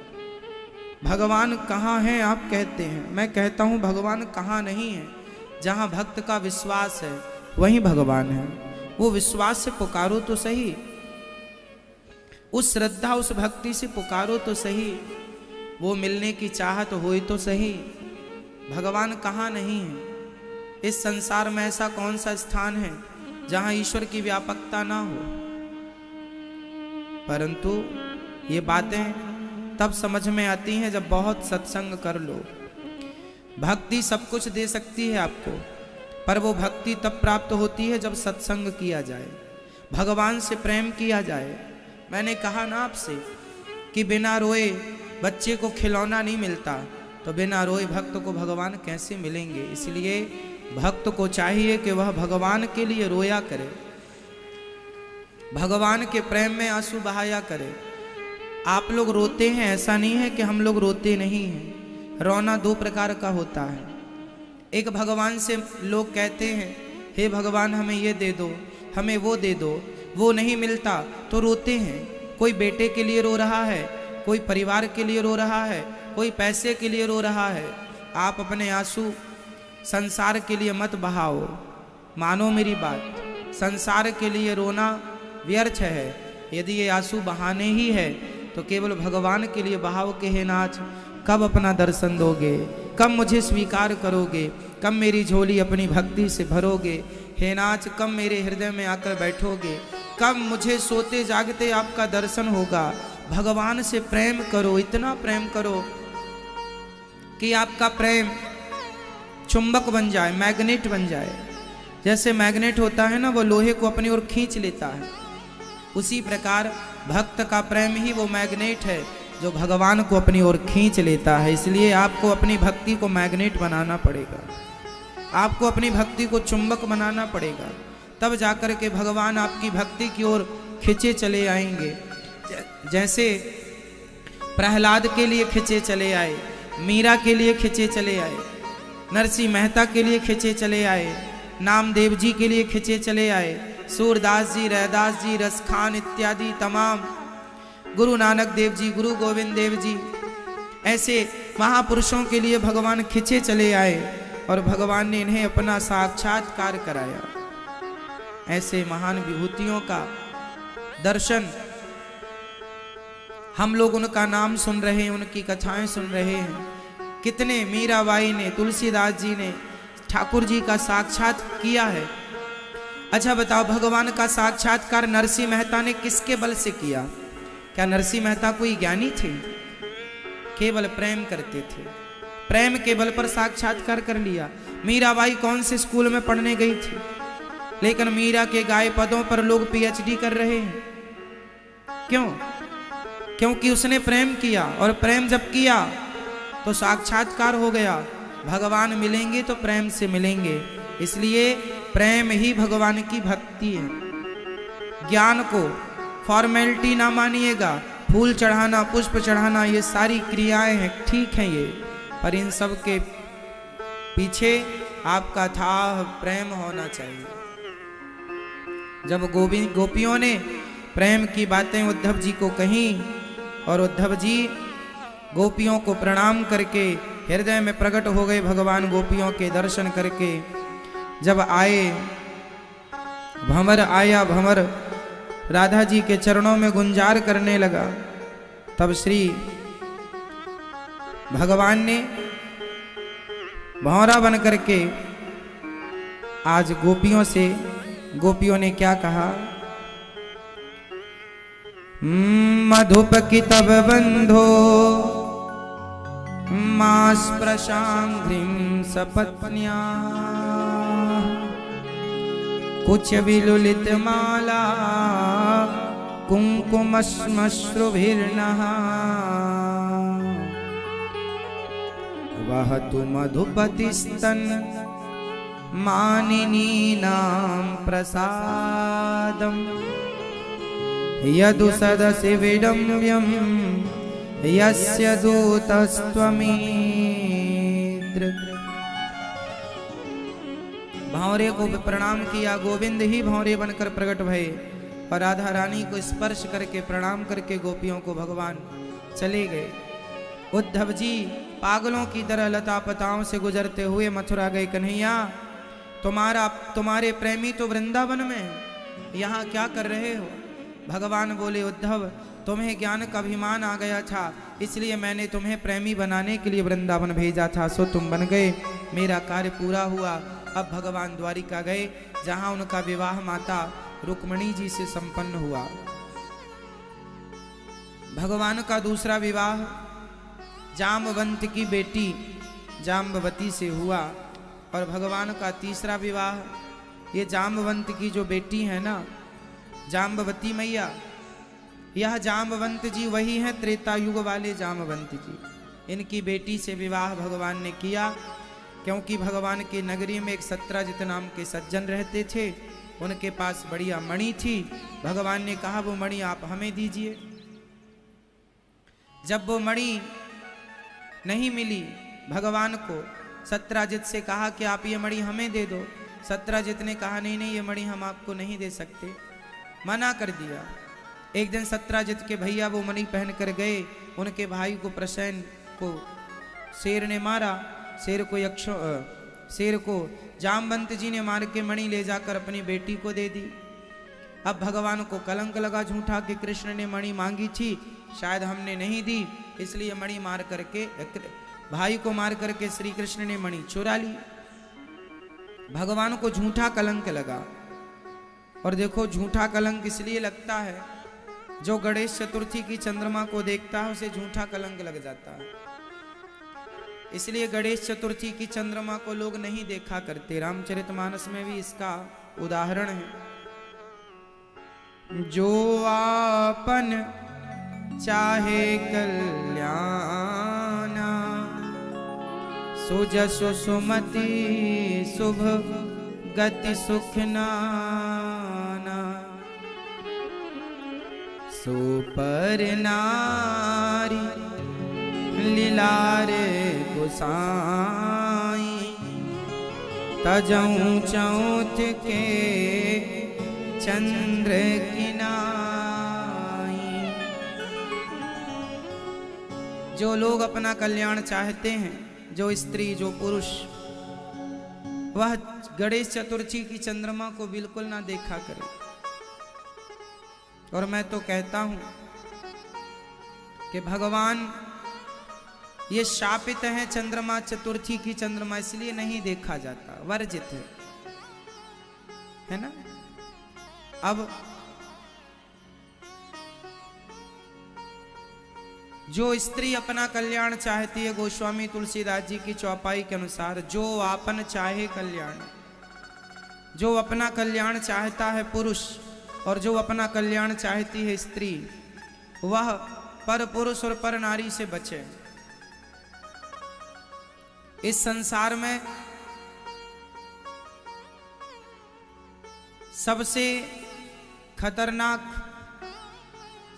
भगवान कहाँ हैं आप कहते हैं, मैं कहता हूँ भगवान कहाँ नहीं है। जहाँ भक्त का विश्वास है वहीं भगवान है। वो विश्वास से पुकारो तो सही, उस श्रद्धा उस भक्ति से पुकारो तो सही, वो मिलने की चाहत होई तो सही। भगवान कहाँ नहीं है? इस संसार में ऐसा कौन सा स्थान है जहाँ ईश्वर की व्यापकता ना हो? परंतु ये बातें तब समझ में आती हैं जब बहुत सत्संग कर लो। भक्ति सब कुछ दे सकती है आपको, पर वो भक्ति तब प्राप्त होती है जब सत्संग किया जाए, भगवान से प्रेम किया जाए। मैंने कहा ना आपसे कि बिना रोए बच्चे को खिलौना नहीं मिलता, तो बिना रोए भक्त को भगवान कैसे मिलेंगे? इसलिए भक्त को चाहिए कि वह भगवान के लिए रोया करे, भगवान के प्रेम में आंसू बहाया करे। आप लोग रोते हैं, ऐसा नहीं है कि हम लोग रोते नहीं हैं। रोना दो प्रकार का होता है। एक, भगवान से लोग कहते हैं हे भगवान हमें ये दे दो, हमें वो दे दो, वो नहीं मिलता तो रोते हैं। कोई बेटे के लिए रो रहा है, कोई परिवार के लिए रो रहा है, कोई पैसे के लिए रो रहा है। आप अपने आंसू संसार के लिए मत बहाओ। मानो मेरी बात, संसार के लिए रोना व्यर्थ है। यदि ये आंसू बहाने ही है तो केवल भगवान के लिए बहाओ कि हे नाथ कब अपना दर्शन दोगे, कब मुझे स्वीकार करोगे, कब मेरी झोली अपनी भक्ति से भरोगे। हे नाथ कब मेरे हृदय में आकर बैठोगे, कब मुझे सोते जागते आपका दर्शन होगा। भगवान से प्रेम करो, इतना प्रेम करो कि आपका प्रेम चुंबक बन जाए, मैग्नेट बन जाए। जैसे मैग्नेट होता है ना, वो लोहे को अपनी ओर खींच लेता है, उसी प्रकार भक्त का प्रेम ही वो मैग्नेट है जो भगवान को अपनी ओर खींच लेता है। इसलिए आपको अपनी भक्ति को मैग्नेट बनाना पड़ेगा, आपको अपनी भक्ति को चुंबक बनाना पड़ेगा, तब जाकर के भगवान आपकी भक्ति की ओर खिंचे चले आएंगे। जैसे प्रहलाद के लिए खिंचे चले आए, मीरा के लिए खिंचे चले आए, नरसिंह मेहता के लिए खिंचे चले आए, नामदेव जी के लिए खिंचे चले आए, सूरदास जी, रैदास जी, रसखान इत्यादि तमाम, गुरु नानक देव जी, गुरु गोविंद देव जी, ऐसे महापुरुषों के लिए भगवान खिंचे चले आए और भगवान ने इन्हें अपना साक्षात्कार कराया। ऐसे महान विभूतियों का दर्शन हम लोग उनका नाम सुन रहे हैं, उनकी कथाएं सुन रहे हैं। कितने मीराबाई ने, तुलसीदास जी ने ठाकुर जी का साक्षात किया है। अच्छा बताओ, भगवान का साक्षात्कार नरसिंह मेहता ने किसके बल से किया? क्या नरसिंह मेहता कोई ज्ञानी थे? केवल प्रेम करते थे, प्रेम के बल पर साक्षात्कार कर लिया। मीराबाई कौन से स्कूल में पढ़ने गई थी, लेकिन मीरा के गाए पदों पर लोग पीएचडी कर रहे हैं। क्यों? क्योंकि उसने प्रेम किया, और प्रेम जब किया तो साक्षात्कार हो गया। भगवान मिलेंगे तो प्रेम से मिलेंगे, इसलिए प्रेम ही भगवान की भक्ति है। ज्ञान को फॉर्मेलिटी ना मानिएगा, फूल चढ़ाना, पुष्प चढ़ाना, ये सारी क्रियाएं हैं, ठीक हैं ये, पर इन सब के पीछे आपका अथाह प्रेम होना चाहिए। जब गोपियों ने प्रेम की बातें उद्धव जी को कही और उद्धव जी गोपियों को प्रणाम करके हृदय में प्रकट हो गए, भगवान गोपियों के दर्शन करके जब आए भंवर आया, भंवर राधा जी के चरणों में गुंजार करने लगा। तब श्री भगवान ने भंवरा बन करके आज गोपियों ने क्या कहा, मधुप की तब बंधो मास प्रशांघ्रिम सपत्न्या कुछ विलुलित माला कुंकुमश्मश्रुभिर्नः वह तु मधुपतिस्तन मानिनीनां प्रसादम यदु सदसि विडम्ब्यं यस्य दूतस्त्वमीद्र। भंवरे को प्रणाम किया, गोविंद ही भंवरे बनकर प्रकट भये और राधा रानी को स्पर्श करके प्रणाम करके गोपियों को भगवान चले गए। उद्धव जी पागलों की तरह लता पताओं से गुजरते हुए मथुरा गए। कन्हैया तुम्हारे प्रेमी तो वृंदावन में, यहाँ क्या कर रहे हो? भगवान बोले, उद्धव तुम्हें ज्ञान का अभिमान आ गया था, इसलिए मैंने तुम्हें प्रेमी बनाने के लिए वृंदावन भेजा था, सो तुम बन गए, मेरा कार्य पूरा हुआ। अब भगवान द्वारिका गए, जहां उनका विवाह माता रुक्मिणी जी से संपन्न हुआ। भगवान का दूसरा विवाह जाम्बवंत की बेटी जाम्बवती से हुआ और भगवान का तीसरा विवाह, ये जाम्बवंत की जो बेटी है ना, जाम्बवती मैया, यह जाम्बवंत जी वही हैं त्रेता युग वाले जाम्बवंत जी। इनकी बेटी से विवाह भगवान ने किया, क्योंकि भगवान के नगरी में एक सत्राजित नाम के सज्जन रहते थे, उनके पास बढ़िया मणि थी। भगवान ने कहा वो मणि आप हमें दीजिए। जब वो मणि नहीं मिली भगवान को, सत्राजित से कहा कि आप ये मणि हमें दे दो। सत्राजित ने कहा नहीं ये मणि हम आपको नहीं दे सकते, मना कर दिया। एक दिन सत्राजित के भैया वो मणि पहन कर गए, उनके भाई को प्रसेन को शेर ने मारा, शेर को जामवंत जी ने मार के मणि ले जाकर अपनी बेटी को दे दी। अब भगवान को कलंक लगा झूठा कि कृष्ण ने मणि मांगी थी, शायद हमने नहीं दी, इसलिए मणि मार करके भाई को मार करके श्री कृष्ण ने मणि चुरा ली। भगवान को झूठा कलंक लगा। और देखो झूठा कलंक इसलिए लगता है, जो गणेश चतुर्थी की चंद्रमा को देखता है उसे झूठा कलंक लग जाता है। इसलिए गणेश चतुर्थी की चंद्रमा को लोग नहीं देखा करते। रामचरितमानस में भी इसका उदाहरण है। जो आपन चाहे कल्याण सुजसु सुमति शुभ गति सुख नाना सुपर नारी लीलारे गोसाई तजऊं चौथ के चंद्र किनाई। जो लोग अपना कल्याण चाहते हैं, जो स्त्री जो पुरुष, वह गणेश चतुर्थी की चंद्रमा को बिल्कुल ना देखा करे। और मैं तो कहता हूं कि भगवान ये शापित है चंद्रमा, चतुर्थी की चंद्रमा इसलिए नहीं देखा जाता, वर्जित है ना। अब जो स्त्री अपना कल्याण चाहती है, गोस्वामी तुलसीदास जी की चौपाई के अनुसार, जो आपन चाहे कल्याण, जो अपना कल्याण चाहता है पुरुष और जो अपना कल्याण चाहती है स्त्री, वह पर पुरुष और पर नारी से बचे। इस संसार में सबसे खतरनाक,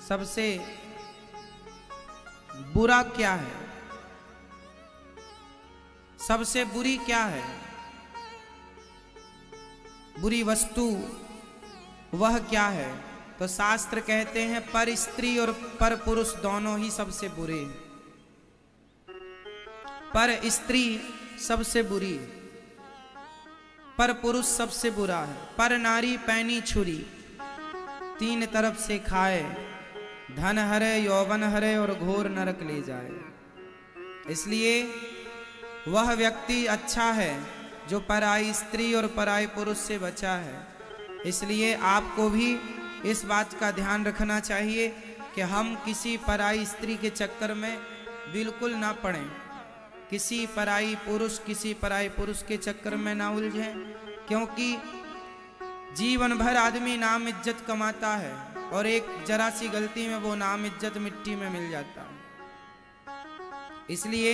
सबसे बुरा क्या है, सबसे बुरी क्या है, बुरी वस्तु वह क्या है? तो शास्त्र कहते हैं पर स्त्री और पर पुरुष दोनों ही सबसे बुरे। पर स्त्री सबसे बुरी। पर पुरुष सबसे बुरा है। पर नारी पैनी छुरी, तीन तरफ से खाए, धन हरे, यौवन हरे और घोर नरक ले जाए। इसलिए वह व्यक्ति अच्छा है जो पराई स्त्री और पराई पुरुष से बचा है। इसलिए आपको भी इस बात का ध्यान रखना चाहिए कि हम किसी पराई स्त्री के चक्कर में बिल्कुल ना पड़ें, किसी पराई पुरुष के चक्कर में ना उलझें, क्योंकि जीवन भर आदमी नाम इज्जत कमाता है और एक जरा सी गलती में वो नाम इज्जत मिट्टी में मिल जाता है। इसलिए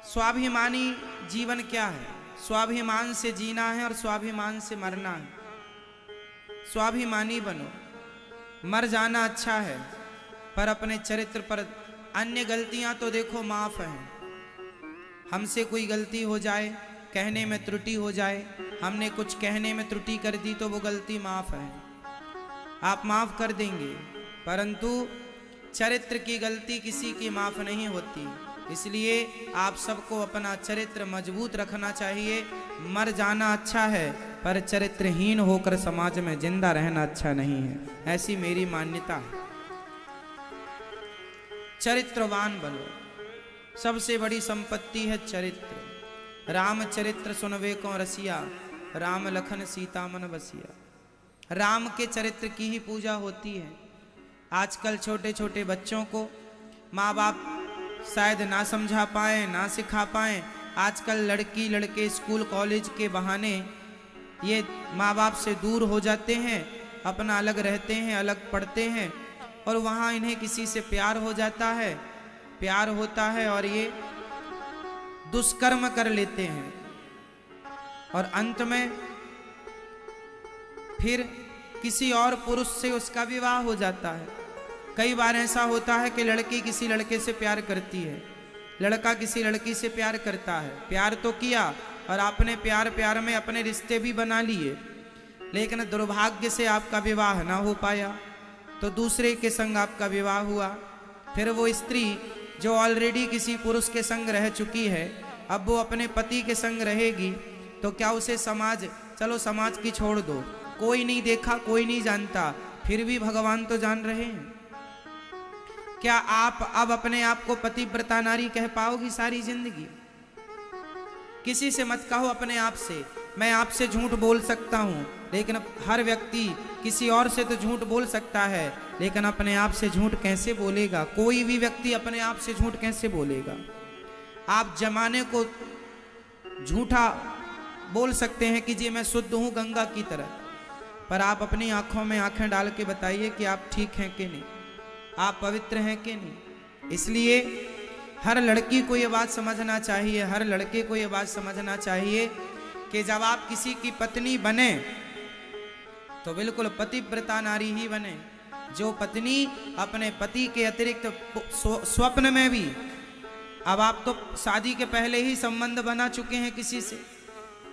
स्वाभिमानी जीवन क्या है? स्वाभिमान से जीना है और स्वाभिमान से मरना है। स्वाभिमानी बनो। मर जाना अच्छा है, पर अपने चरित्र पर अन्य गलतियां तो देखो माफ हैं। हमसे कोई गलती हो जाए, कहने में त्रुटि हो जाए, हमने कुछ कहने में त्रुटि कर दी तो वो गलती माफ है, आप माफ कर देंगे, परंतु चरित्र की गलती किसी की माफ नहीं होती। इसलिए आप सबको अपना चरित्र मजबूत रखना चाहिए। मर जाना अच्छा है, पर चरित्रहीन होकर समाज में जिंदा रहना अच्छा नहीं है, ऐसी मेरी मान्यता है। चरित्रवान बनो। सबसे बड़ी संपत्ति है चरित्र। राम चरित्र सुनवे को रसिया, राम लखन सीता मन बसिया। राम के चरित्र की ही पूजा होती है। आजकल छोटे छोटे बच्चों को माँ बाप शायद ना समझा पाए, ना सिखा पाए। आजकल लड़की लड़के स्कूल कॉलेज के बहाने ये माँ बाप से दूर हो जाते हैं, अपना अलग रहते हैं, अलग पढ़ते हैं, और वहाँ इन्हें किसी से प्यार हो जाता है, प्यार होता है और ये दुष्कर्म कर लेते हैं, और अंत में फिर किसी और पुरुष से उसका विवाह हो जाता है। कई बार ऐसा होता है कि लड़की किसी लड़के से प्यार करती है, लड़का किसी लड़की से प्यार करता है। प्यार तो किया और आपने प्यार प्यार में अपने रिश्ते भी बना लिए, लेकिन दुर्भाग्य से आपका विवाह ना हो पाया, तो दूसरे के संग आपका विवाह हुआ। फिर वो स्त्री जो ऑलरेडी किसी पुरुष के संग रह चुकी है, अब वो अपने पति के संग रहेगी, तो क्या उसे समाज, चलो समाज की छोड़ दो, कोई नहीं देखा, कोई नहीं जानता, फिर भी भगवान तो जान रहे हैं। क्या आप अब अपने आप को पतिव्रता नारी कह पाओगी सारी जिंदगी? किसी से मत कहो अपने आप से, मैं आपसे झूठ बोल सकता हूं, लेकिन हर व्यक्ति किसी और से तो झूठ बोल सकता है, लेकिन अपने आप से झूठ कैसे बोलेगा? कोई भी व्यक्ति अपने आप से झूठ कैसे बोलेगा? आप जमाने को झूठा बोल सकते हैं कि जी मैं शुद्ध हूं गंगा की तरह, पर आप अपनी आंखों में आंखें डाल के बताइए कि आप ठीक हैं कि नहीं, आप पवित्र हैं कि नहीं। इसलिए हर लड़की को ये बात समझना चाहिए, हर लड़के को ये बात समझना चाहिए कि जब आप किसी की पत्नी बने तो बिल्कुल पतिव्रता नारी ही बने। जो पत्नी अपने पति के अतिरिक्त स्वप्न में भी, अब आप तो शादी के पहले ही संबंध बना चुके हैं किसी से,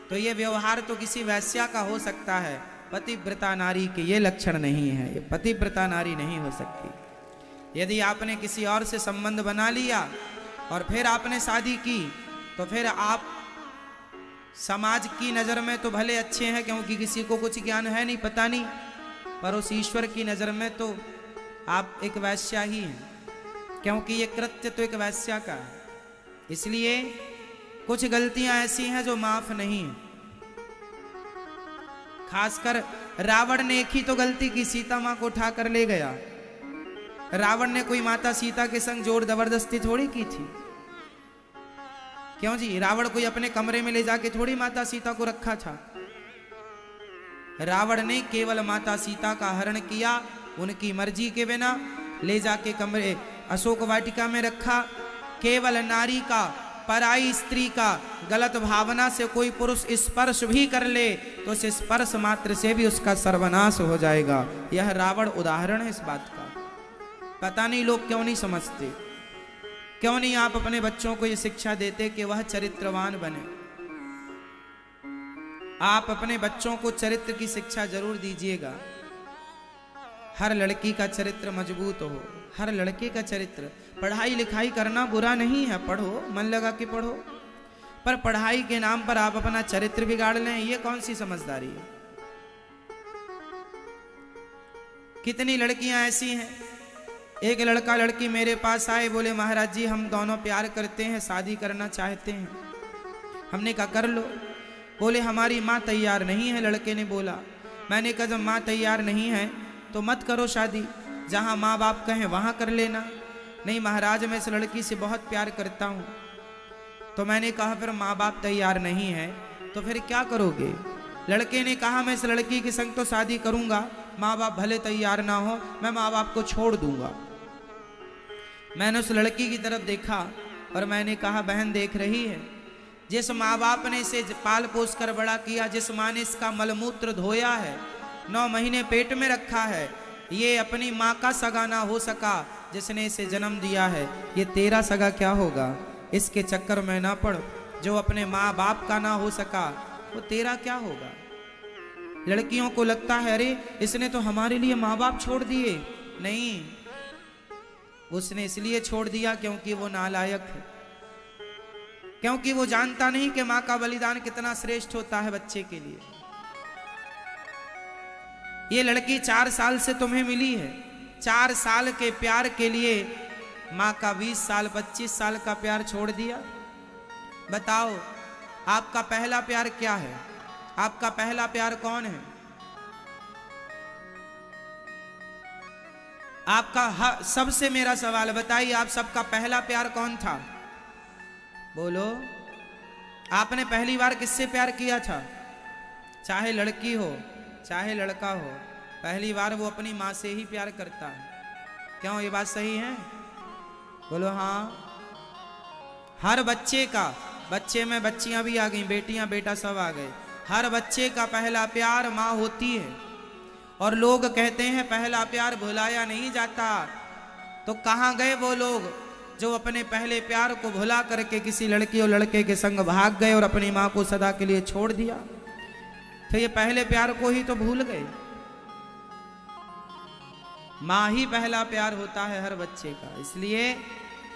तो ये व्यवहार तो किसी वैश्या का हो सकता है, पतिव्रता नारी के ये लक्षण नहीं है, ये पतिव्रता नारी नहीं हो सकती। यदि आपने किसी और से संबंध बना लिया और फिर आपने शादी की, तो फिर आप समाज की नज़र में तो भले अच्छे हैं, क्योंकि किसी को कुछ ज्ञान है नहीं, पता नहीं, पर उस ईश्वर की नज़र में तो आप एक वैश्या ही हैं, क्योंकि ये कृत्य तो एक वैश्या का है। इसलिए कुछ गलतियां ऐसी हैं जो माफ नहीं है। खासकर रावण ने एक ही तो गलती की, सीता मां को उठा कर ले गया। रावण ने कोई माता सीता के संग जोर जबरदस्ती थोड़ी की थी, क्यों जी? रावण कोई अपने कमरे में ले जाके थोड़ी माता सीता को रखा था। रावण ने केवल माता सीता का हरण किया, उनकी मर्जी के बिना ले जाके कमरे अशोक वाटिका में रखा। केवल नारी का, पराई स्त्री का गलत भावना से कोई पुरुष स्पर्श भी कर ले तो उस स्पर्श मात्र से भी उसका सर्वनाश हो जाएगा। यह रावण उदाहरण है इस बात का। पता नहीं लोग क्यों नहीं समझते, क्यों नहीं आप अपने बच्चों को ये शिक्षा देते कि वह चरित्रवान बने। आप अपने बच्चों को चरित्र की शिक्षा जरूर दीजिएगा। हर लड़की का चरित्र मजबूत हो, हर लड़के का चरित्र। पढ़ाई लिखाई करना बुरा नहीं है, पढ़ो, मन लगा के पढ़ो, पर पढ़ाई के नाम पर आप अपना चरित्र बिगाड़ लें, ये कौन सी समझदारी है? कितनी लड़कियां ऐसी हैं, एक लड़का लड़की मेरे पास आए, बोले महाराज जी हम दोनों प्यार करते हैं, शादी करना चाहते हैं। हमने कहा कर लो। बोले हमारी माँ तैयार नहीं है, लड़के ने बोला। मैंने कहा जब माँ तैयार नहीं है तो मत करो शादी, जहाँ माँ बाप कहें वहाँ कर लेना। नहीं महाराज मैं इस लड़की से बहुत प्यार करता हूँ। तो मैंने कहा फिर माँ बाप तैयार नहीं है तो फिर क्या करोगे? लड़के ने कहा मैं इस लड़की के संग तो शादी करूँगा, माँ बाप भले तैयार ना हो, मैं माँ बाप को छोड़ दूंगा। मैंने उस लड़की की तरफ देखा और मैंने कहा बहन देख रही है, जिस माँ बाप ने इसे पाल पोस कर बड़ा किया, जिस माँ ने इसका मलमूत्र धोया है, 9 महीने पेट में रखा है, ये अपनी माँ का सगा ना हो सका जिसने इसे जन्म दिया है, ये तेरा सगा क्या होगा? इसके चक्कर में ना पड़। जो अपने माँ बाप का ना हो सका वो तेरा क्या होगा? लड़कियों को लगता है अरे इसने तो हमारे लिए माँ बाप छोड़ दिए। नहीं, उसने इसलिए छोड़ दिया क्योंकि वो नालायक है, क्योंकि वो जानता नहीं कि माँ का बलिदान कितना श्रेष्ठ होता है बच्चे के लिए। ये लड़की 4 साल से तुम्हें मिली है, 4 साल के प्यार के लिए माँ का 20 साल 25 साल का प्यार छोड़ दिया। बताओ आपका पहला प्यार क्या है? आपका पहला प्यार कौन है? आपका सबसे मेरा सवाल बताइए, आप सबका पहला प्यार कौन था? बोलो, आपने पहली बार किससे प्यार किया था? चाहे लड़की हो चाहे लड़का हो, पहली बार वो अपनी माँ से ही प्यार करता है। क्यों, ये बात सही है? बोलो हाँ। हर बच्चे का, बच्चे में बच्चियां भी आ गई, बेटियां बेटा सब आ गए, हर बच्चे का पहला प्यार माँ होती है। और लोग कहते हैं पहला प्यार भुलाया नहीं जाता, तो कहाँ गए वो लोग जो अपने पहले प्यार को भुला करके किसी लड़की और लड़के के संग भाग गए और अपनी माँ को सदा के लिए छोड़ दिया? तो ये पहले प्यार को ही तो भूल गए। माँ ही पहला प्यार होता है हर बच्चे का, इसलिए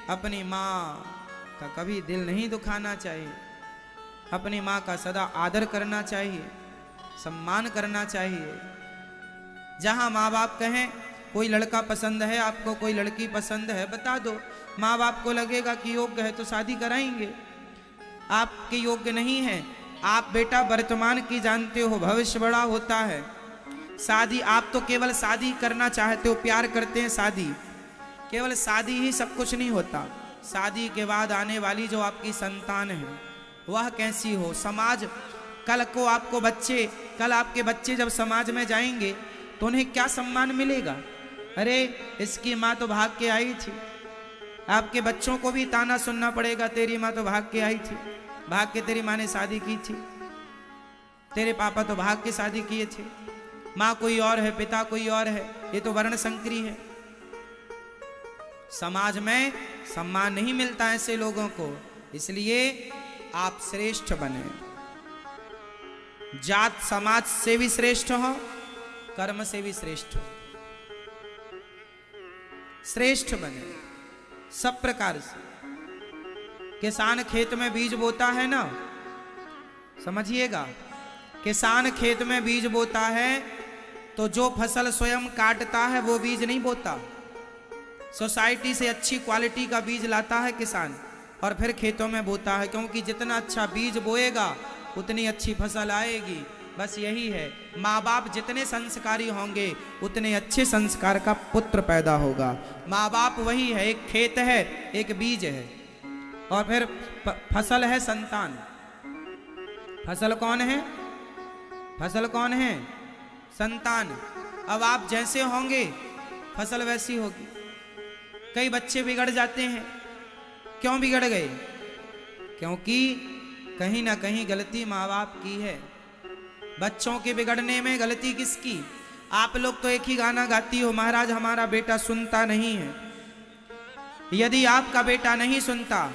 अपनी माँ का कभी दिल नहीं दुखाना चाहिए, अपनी माँ का सदा आदर करना चाहिए, सम्मान करना चाहिए। जहाँ माँ बाप कहें कोई लड़का पसंद है आपको, कोई लड़की पसंद है, बता दो। माँ बाप को लगेगा कि योग्य है तो शादी कराएंगे। आपके योग्य नहीं है, आप बेटा वर्तमान की जानते हो, भविष्य बड़ा होता है। शादी, आप तो केवल शादी करना चाहते हो, प्यार करते हैं शादी, केवल शादी ही सब कुछ नहीं होता। शादी के बाद आने वाली जो आपकी संतान है वह कैसी हो, समाज कल को आपको बच्चे, कल आपके बच्चे जब समाज में जाएंगे तो उन्हें क्या सम्मान मिलेगा? अरे इसकी माँ तो भाग के आई थी। आपके बच्चों को भी ताना सुनना पड़ेगा, तेरी माँ तो भाग के आई थी, भाग के तेरी माँ ने शादी की थी, तेरे पापा तो भाग के शादी किए थे, माँ कोई और है पिता कोई और है, ये तो वर्ण संकरी है। समाज में सम्मान नहीं मिलता ऐसे लोगों को, इसलिए आप श्रेष्ठ बने। जात समाज से भी श्रेष्ठ हो, कर्म से भी श्रेष्ठ हो, श्रेष्ठ बने सब प्रकार से। किसान खेत में बीज बोता है ना, समझिएगा, किसान खेत में बीज बोता है तो जो फसल स्वयं काटता है वो बीज नहीं बोता, सोसाइटी से अच्छी क्वालिटी का बीज लाता है किसान और फिर खेतों में बोता है, क्योंकि जितना अच्छा बीज बोएगा उतनी अच्छी फसल आएगी। बस यही है, माँ बाप जितने संस्कारी होंगे उतने अच्छे संस्कार का पुत्र पैदा होगा। माँ बाप वही है, एक खेत है एक बीज है और फिर फसल है संतान। फसल कौन है? फसल कौन है? संतान। अब आप जैसे होंगे फसल वैसी होगी। कई बच्चे बिगड़ जाते हैं, क्यों बिगड़ गए? क्योंकि कहीं ना कहीं गलती माँ बाप की है। बच्चों के बिगड़ने में गलती किसकी? आप लोग तो एक ही गाना गाती हो, महाराज हमारा बेटा सुनता नहीं है। यदि आपका बेटा नहीं सुनता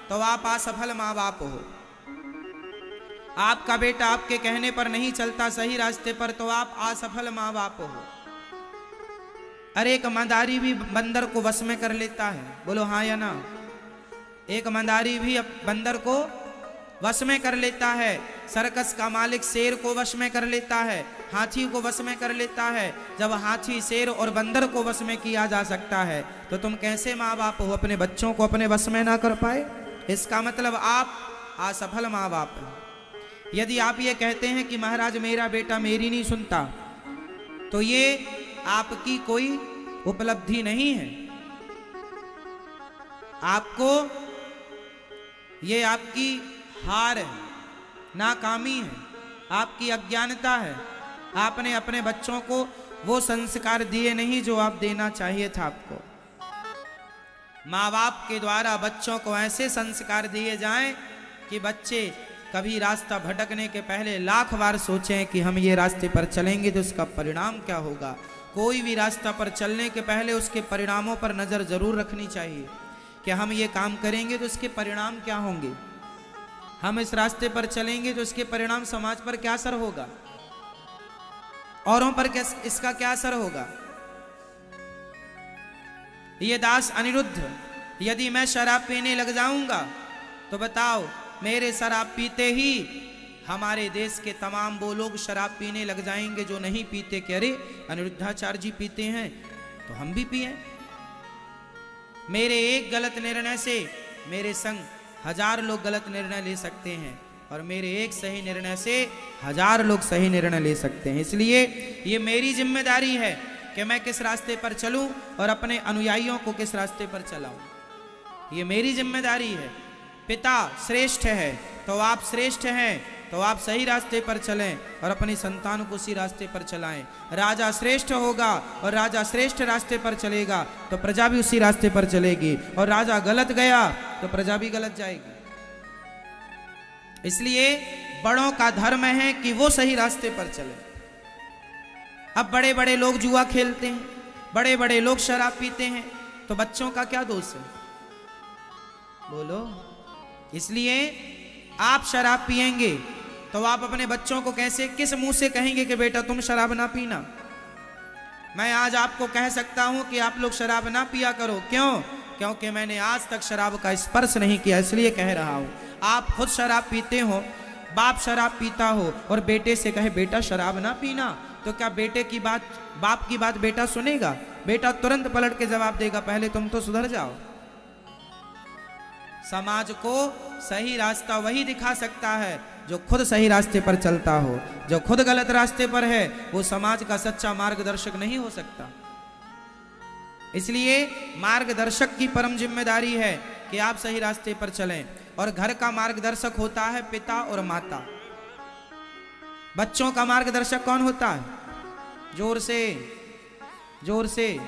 तो आप असफल माँ बाप हो। आपका बेटा आपके कहने पर नहीं चलता सही रास्ते पर तो आप असफल माँ बाप हो। अरे एक मदारी भी बंदर को वश में कर लेता है, बोलो हाँ या ना? एक मदारी भी बंदर को वश में कर लेता है, सर्कस का मालिक शेर को वश में कर लेता है, हाथी को वश में कर लेता है। जब हाथी, शेर और बंदर को वश में किया जा सकता है तो तुम कैसे माँ बाप हो अपने बच्चों को अपने वश में ना कर पाए? इसका मतलब आप असफल माँ बाप हैं। यदि आप ये कहते हैं कि महाराज मेरा बेटा मेरी नहीं सुनता, तो ये आपकी कोई उपलब्धि नहीं है। आपको ये आपकी हार है, नाकामी है, आपकी अज्ञानता है। आपने अपने बच्चों को वो संस्कार दिए नहीं जो आप देना चाहिए था आपको। माँ बाप के द्वारा बच्चों को ऐसे संस्कार दिए जाएं कि बच्चे कभी रास्ता भटकने के पहले लाख बार सोचें कि हम ये रास्ते पर चलेंगे तो उसका परिणाम क्या होगा। कोई भी रास्ता पर चलने के पहले उसके परिणामों पर नज़र जरूर रखनी चाहिए कि हम ये काम करेंगे तो इसके परिणाम क्या होंगे, हम इस रास्ते पर चलेंगे तो इसके परिणाम समाज पर क्या असर होगा, औरों पर इसका क्या असर होगा। ये दास अनिरुद्ध, यदि मैं शराब पीने लग जाऊंगा तो बताओ मेरे शराब पीते ही हमारे देश के तमाम वो लोग शराब पीने लग जाएंगे जो नहीं पीते कि अरे अनिरुद्धाचार्य जी पीते हैं तो हम भी पिए। मेरे एक गलत निर्णय से मेरे संग 1000 लोग गलत निर्णय ले सकते हैं और मेरे एक सही निर्णय से 1000 लोग सही निर्णय ले सकते हैं। इसलिए ये मेरी जिम्मेदारी है कि मैं किस रास्ते पर चलूं और अपने अनुयायियों को किस रास्ते पर चलाऊं। ये मेरी जिम्मेदारी है। पिता श्रेष्ठ है तो आप श्रेष्ठ हैं तो आप सही रास्ते पर चलें और अपनी संतान को उसी रास्ते पर चलाएं। राजा श्रेष्ठ होगा और राजा श्रेष्ठ रास्ते पर चलेगा तो प्रजा भी उसी रास्ते पर चलेगी, और राजा गलत गया तो प्रजा भी गलत जाएगी। इसलिए बड़ों का धर्म है कि वो सही रास्ते पर चले। अब बड़े बड़े लोग जुआ खेलते हैं, बड़े बड़े लोग शराब पीते हैं, तो बच्चों का क्या दोष है? बोलो। इसलिए आप शराब पिएंगे तो आप अपने बच्चों को कैसे, किस मुंह से कहेंगे कि बेटा तुम शराब ना पीना? मैं आज आपको कह सकता हूं कि आप लोग शराब ना पिया करो। क्यों? क्योंकि मैंने आज तक शराब का स्पर्श नहीं किया, इसलिए कह रहा हूं। आप खुद शराब पीते हो, बाप शराब पीता हो और बेटे से कहे बेटा शराब ना पीना, तो क्या बेटे की बात, बाप की बात बेटा सुनेगा? बेटा तुरंत पलट के जवाब देगा पहले तुम तो सुधर जाओ। समाज को सही रास्ता वही दिखा सकता है जो खुद सही रास्ते पर चलता हो। जो खुद गलत रास्ते पर है वो समाज का सच्चा मार्गदर्शक नहीं हो सकता। इसलिए मार्गदर्शक की परम जिम्मेदारी है कि आप सही रास्ते पर चलें, और घर का मार्गदर्शक होता है पिता और माता। बच्चों का मार्गदर्शक कौन होता है? जोर से, जोर से,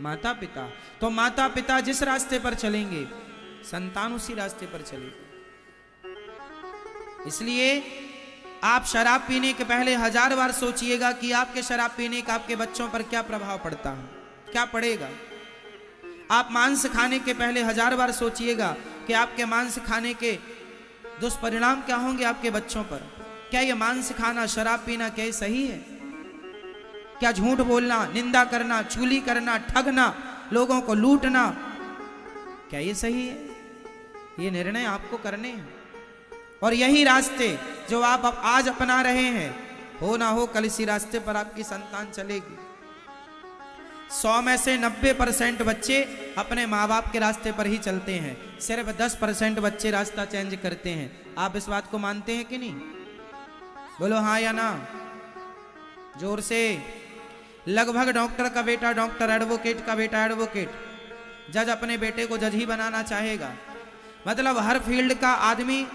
माता पिता। तो माता पिता जिस रास्ते पर चलेंगे संतान उसी रास्ते पर चलेगी। इसलिए आप शराब पीने के पहले 1000 बार सोचिएगा कि आपके शराब पीने का आपके बच्चों पर क्या प्रभाव पड़ता है, क्या पड़ेगा। आप मांस खाने के पहले 1000 बार सोचिएगा कि आपके मांस खाने के दुष्परिणाम क्या होंगे आपके बच्चों पर। क्या ये मांस खाना, शराब पीना क्या सही है? क्या झूठ बोलना, निंदा करना, चुगली करना, ठगना, लोगों को लूटना, क्या ये सही है? ये निर्णय आपको करने हैं। और यही रास्ते जो आप आज अपना रहे हैं, हो ना हो कल इसी रास्ते पर आपकी संतान चलेगी। 100 में से 90% बच्चे अपने माँ बाप के रास्ते पर ही चलते हैं, सिर्फ 10% बच्चे रास्ता चेंज करते हैं। आप इस बात को मानते हैं कि नहीं? बोलो हाँ या ना, जोर से। लगभग डॉक्टर का बेटा डॉक्टर, एडवोकेट का बेटा एडवोकेट, जज अपने बेटे को जज ही बनाना चाहेगा। मतलब हर फील्ड का आदमी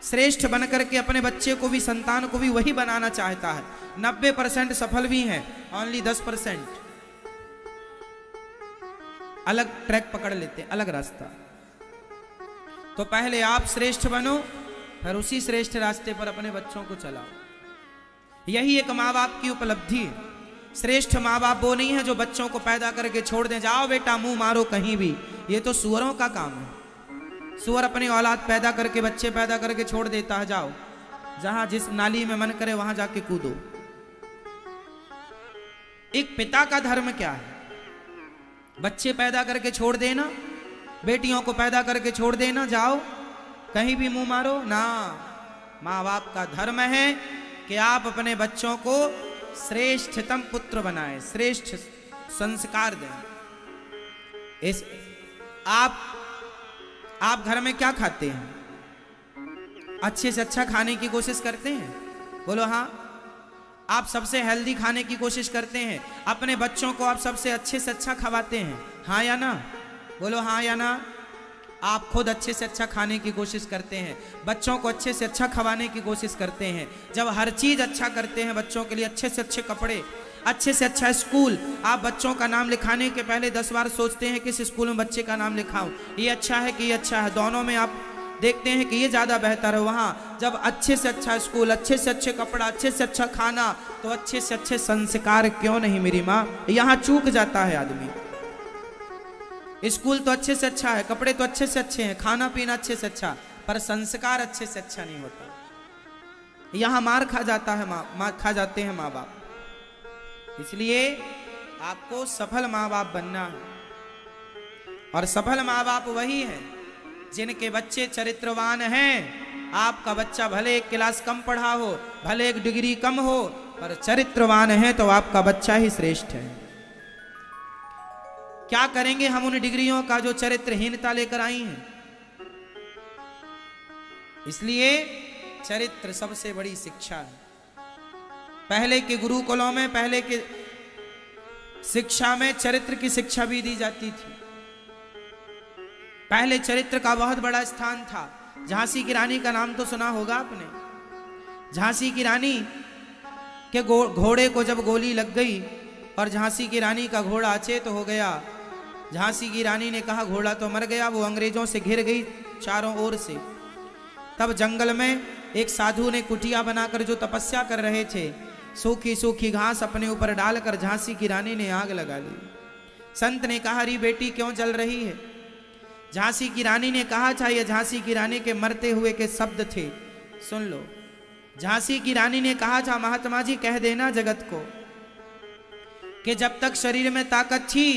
श्रेष्ठ बनकर के अपने बच्चे को भी, संतान को भी वही बनाना चाहता है। 90% सफल भी हैं, ओनली 10% अलग ट्रैक पकड़ लेते, अलग रास्ता। तो पहले आप श्रेष्ठ बनो, फिर उसी श्रेष्ठ रास्ते पर अपने बच्चों को चलाओ। यही एक माँ बाप की उपलब्धि है। श्रेष्ठ माँ बाप वो नहीं है जो बच्चों को पैदा करके छोड़ दें, जाओ बेटा मुंह मारो कहीं भी। ये तो सुअरों का काम है। सुअर अपनी औलाद पैदा करके, बच्चे पैदा करके छोड़ देता है, जाओ जहां जिस नाली में मन करे वहां जाके कूदो। एक पिता का धर्म क्या है? बच्चे पैदा करके छोड़ देना, बेटियों को पैदा करके छोड़ देना, जाओ कहीं भी मुंह मारो ना। माँ बाप का धर्म है कि आप अपने बच्चों को श्रेष्ठतम पुत्र बनाएं, श्रेष्ठ संस्कार दें। इस आप घर में क्या खाते हैं? अच्छे से अच्छा खाने की कोशिश करते हैं? बोलो हाँ। आप सबसे हेल्दी खाने की कोशिश करते हैं? अपने बच्चों को आप सबसे अच्छे से अच्छा खवाते हैं? हाँ या ना? बोलो हाँ या ना। आप खुद अच्छे से अच्छा खाने की कोशिश करते हैं, बच्चों को अच्छे से अच्छा खवाने की कोशिश करते हैं। जब हर चीज अच्छा करते हैं बच्चों के लिए, अच्छे से अच्छे कपड़े, अच्छे से अच्छा स्कूल, आप बच्चों का नाम लिखाने के पहले 10 बार सोचते हैं किस स्कूल में बच्चे का नाम लिखाऊं, ये अच्छा है कि ये अच्छा है। दोनों में आप देखते हैं कि ये ज़्यादा बेहतर है। वहाँ जब अच्छे से अच्छा स्कूल, अच्छे से अच्छे कपड़ा, अच्छे से अच्छा खाना, तो अच्छे से अच्छे संस्कार क्यों नहीं मेरी माँ? यहाँ चूक जाता है आदमी। स्कूल तो अच्छे से अच्छा है, कपड़े तो अच्छे से अच्छे हैं, खाना पीना अच्छे से अच्छा, पर संस्कार अच्छे से अच्छा नहीं होता। यहाँ मार खा जाता है, मार खा जाते हैं माँ बाप। इसलिए आपको सफल माँ बाप बनना है, और सफल माँ बाप वही है जिनके बच्चे चरित्रवान हैं। आपका बच्चा भले एक क्लास कम पढ़ा हो, भले एक डिग्री कम हो, पर चरित्रवान है तो आपका बच्चा ही श्रेष्ठ है। क्या करेंगे हम उन डिग्रियों का जो चरित्रहीनता लेकर आई हैं? इसलिए चरित्र सबसे बड़ी शिक्षा है। पहले के गुरुकुलों में, पहले के शिक्षा में चरित्र की शिक्षा भी दी जाती थी। पहले चरित्र का बहुत बड़ा स्थान था। झांसी की रानी का नाम तो सुना होगा आपने। झांसी की रानी के घोड़े को जब गोली लग गई और झांसी की रानी का घोड़ा अचेत हो गया, झांसी की रानी ने कहा घोड़ा तो मर गया, वो अंग्रेजों से घिर गई चारों ओर से। तब जंगल में एक साधु ने कुटिया बनाकर जो तपस्या कर रहे थे, सूखी सूखी घास अपने ऊपर डालकर झांसी की रानी ने आग लगा ली। संत ने कहा अरे बेटी क्यों जल रही है? झांसी की रानी ने कहा था, ये झांसी की रानी के मरते हुए के शब्द थे, सुन लो। झांसी की रानी ने कहा था महात्मा जी कह देना जगत को कि जब तक शरीर में ताकत थी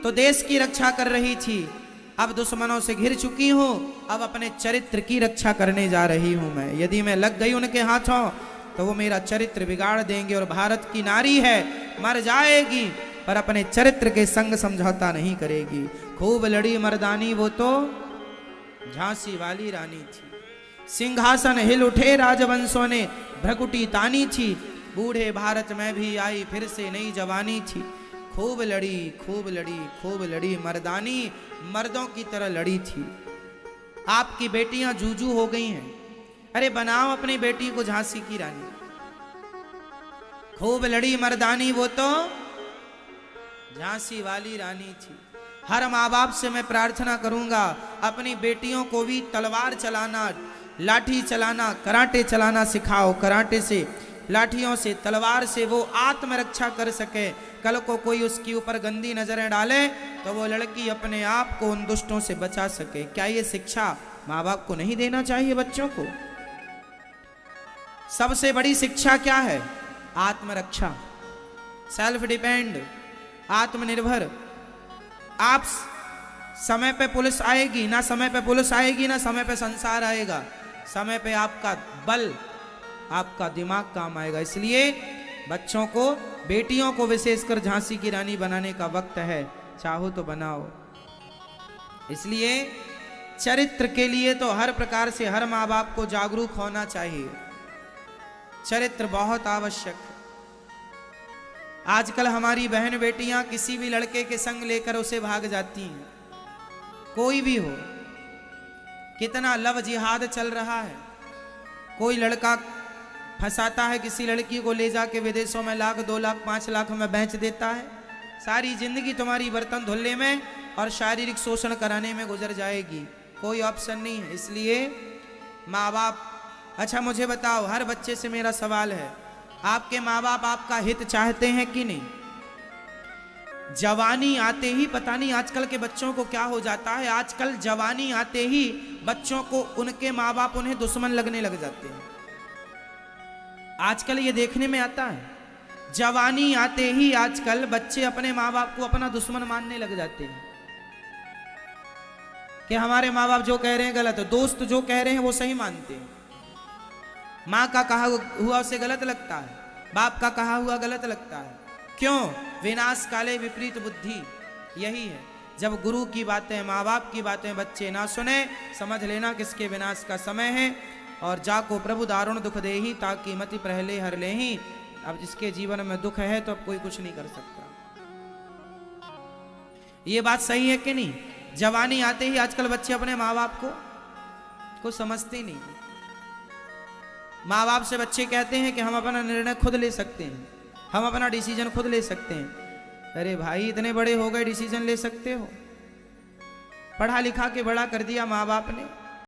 तो देश की रक्षा कर रही थी, अब दुश्मनों से घिर चुकी हूं, अब अपने चरित्र की रक्षा करने जा रही हूं मैं। यदि मैं लग गई उनके हाथों तो वो मेरा चरित्र बिगाड़ देंगे, और भारत की नारी है, मर जाएगी पर अपने चरित्र के संग समझौता नहीं करेगी। खूब लड़ी मर्दानी वो तो झांसी वाली रानी थी। सिंहासन हिल उठे राजवंशों ने भ्रकुटी तानी थी, बूढ़े भारत में भी आई फिर से नई जवानी थी। खूब लड़ी, खूब लड़ी, खूब लड़ी मर्दानी, मर्दों की तरह लड़ी थी। आपकी बेटियां जूजू हो गई हैं, अरे बनाओ अपनी बेटी को झांसी की रानी। खूब लड़ी मर्दानी वो तो झांसी वाली रानी थी। हर माँ बाप से मैं प्रार्थना करूंगा अपनी बेटियों को भी तलवार चलाना, लाठी चलाना, कराटे चलाना सिखाओ। कराटे से, लाठियों से, तलवार से वो आत्मरक्षा कर सके। कल को कोई उसके ऊपर गंदी नजरें डाले तो वो लड़की अपने आप को उन दुष्टों से बचा सके। क्या ये शिक्षा माँ बाप को नहीं देना चाहिए बच्चों को? सबसे बड़ी शिक्षा क्या है? आत्मरक्षा, सेल्फ डिपेंड, आत्मनिर्भर। आप समय पे पुलिस आएगी ना, समय पे पुलिस आएगी ना, समय पे संसार आएगा। समय पे आपका बल, आपका दिमाग काम आएगा। इसलिए बच्चों को, बेटियों को विशेषकर झांसी की रानी बनाने का वक्त है, चाहो तो बनाओ। इसलिए चरित्र के लिए तो हर प्रकार से हर माँ बाप को जागरूक होना चाहिए। चरित्र बहुत आवश्यक है। आजकल हमारी बहन बेटियां किसी भी लड़के के संग लेकर उसे भाग जाती हैं, कोई भी हो। कितना लव जिहाद चल रहा है। कोई लड़का फंसाता है किसी लड़की को, ले जाके विदेशों में 1 लाख 2 लाख 5 लाख में बेच देता है। सारी जिंदगी तुम्हारी बर्तन धुलने में और शारीरिक शोषण कराने में गुजर जाएगी, कोई ऑप्शन नहीं है। इसलिए माँ बाप, अच्छा मुझे बताओ, हर बच्चे से मेरा सवाल है, आपके माँ बाप आपका हित चाहते हैं कि नहीं? जवानी आते ही, पता नहीं आजकल के बच्चों को क्या हो जाता है, आजकल जवानी आते ही बच्चों को उनके माँ बाप उन्हें दुश्मन लगने लग जाते हैं। आजकल ये देखने में आता है, जवानी आते ही आजकल बच्चे अपने माँ बाप को अपना दुश्मन मानने लग जाते हैं। कि हमारे माँ बाप जो कह रहे हैं गलत है, दोस्त जो कह रहे हैं वो सही मानते हैं। माँ का कहा हुआ उसे गलत लगता है, बाप का कहा हुआ गलत लगता है। क्यों? विनाश काले विपरीत बुद्धि। यही है, जब गुरु की बातें, माँ बाप की बातें बच्चे ना सुने, समझ लेना किसके विनाश का समय है। और जाको प्रभु दारुण दुख दे ही, ताकि मति प्रहले हर ले ही। अब जिसके जीवन में दुख है तो अब कोई कुछ नहीं कर सकता। ये बात सही है कि नहीं? जवानी आते ही आजकल बच्चे अपने माँ बाप को समझते नहीं। माँ बाप से बच्चे कहते हैं कि हम अपना निर्णय खुद ले सकते हैं, हम अपना डिसीजन खुद ले सकते हैं। अरे भाई, इतने बड़े हो गए, डिसीजन ले सकते हो? पढ़ा लिखा के बड़ा कर दिया माँ बाप ने,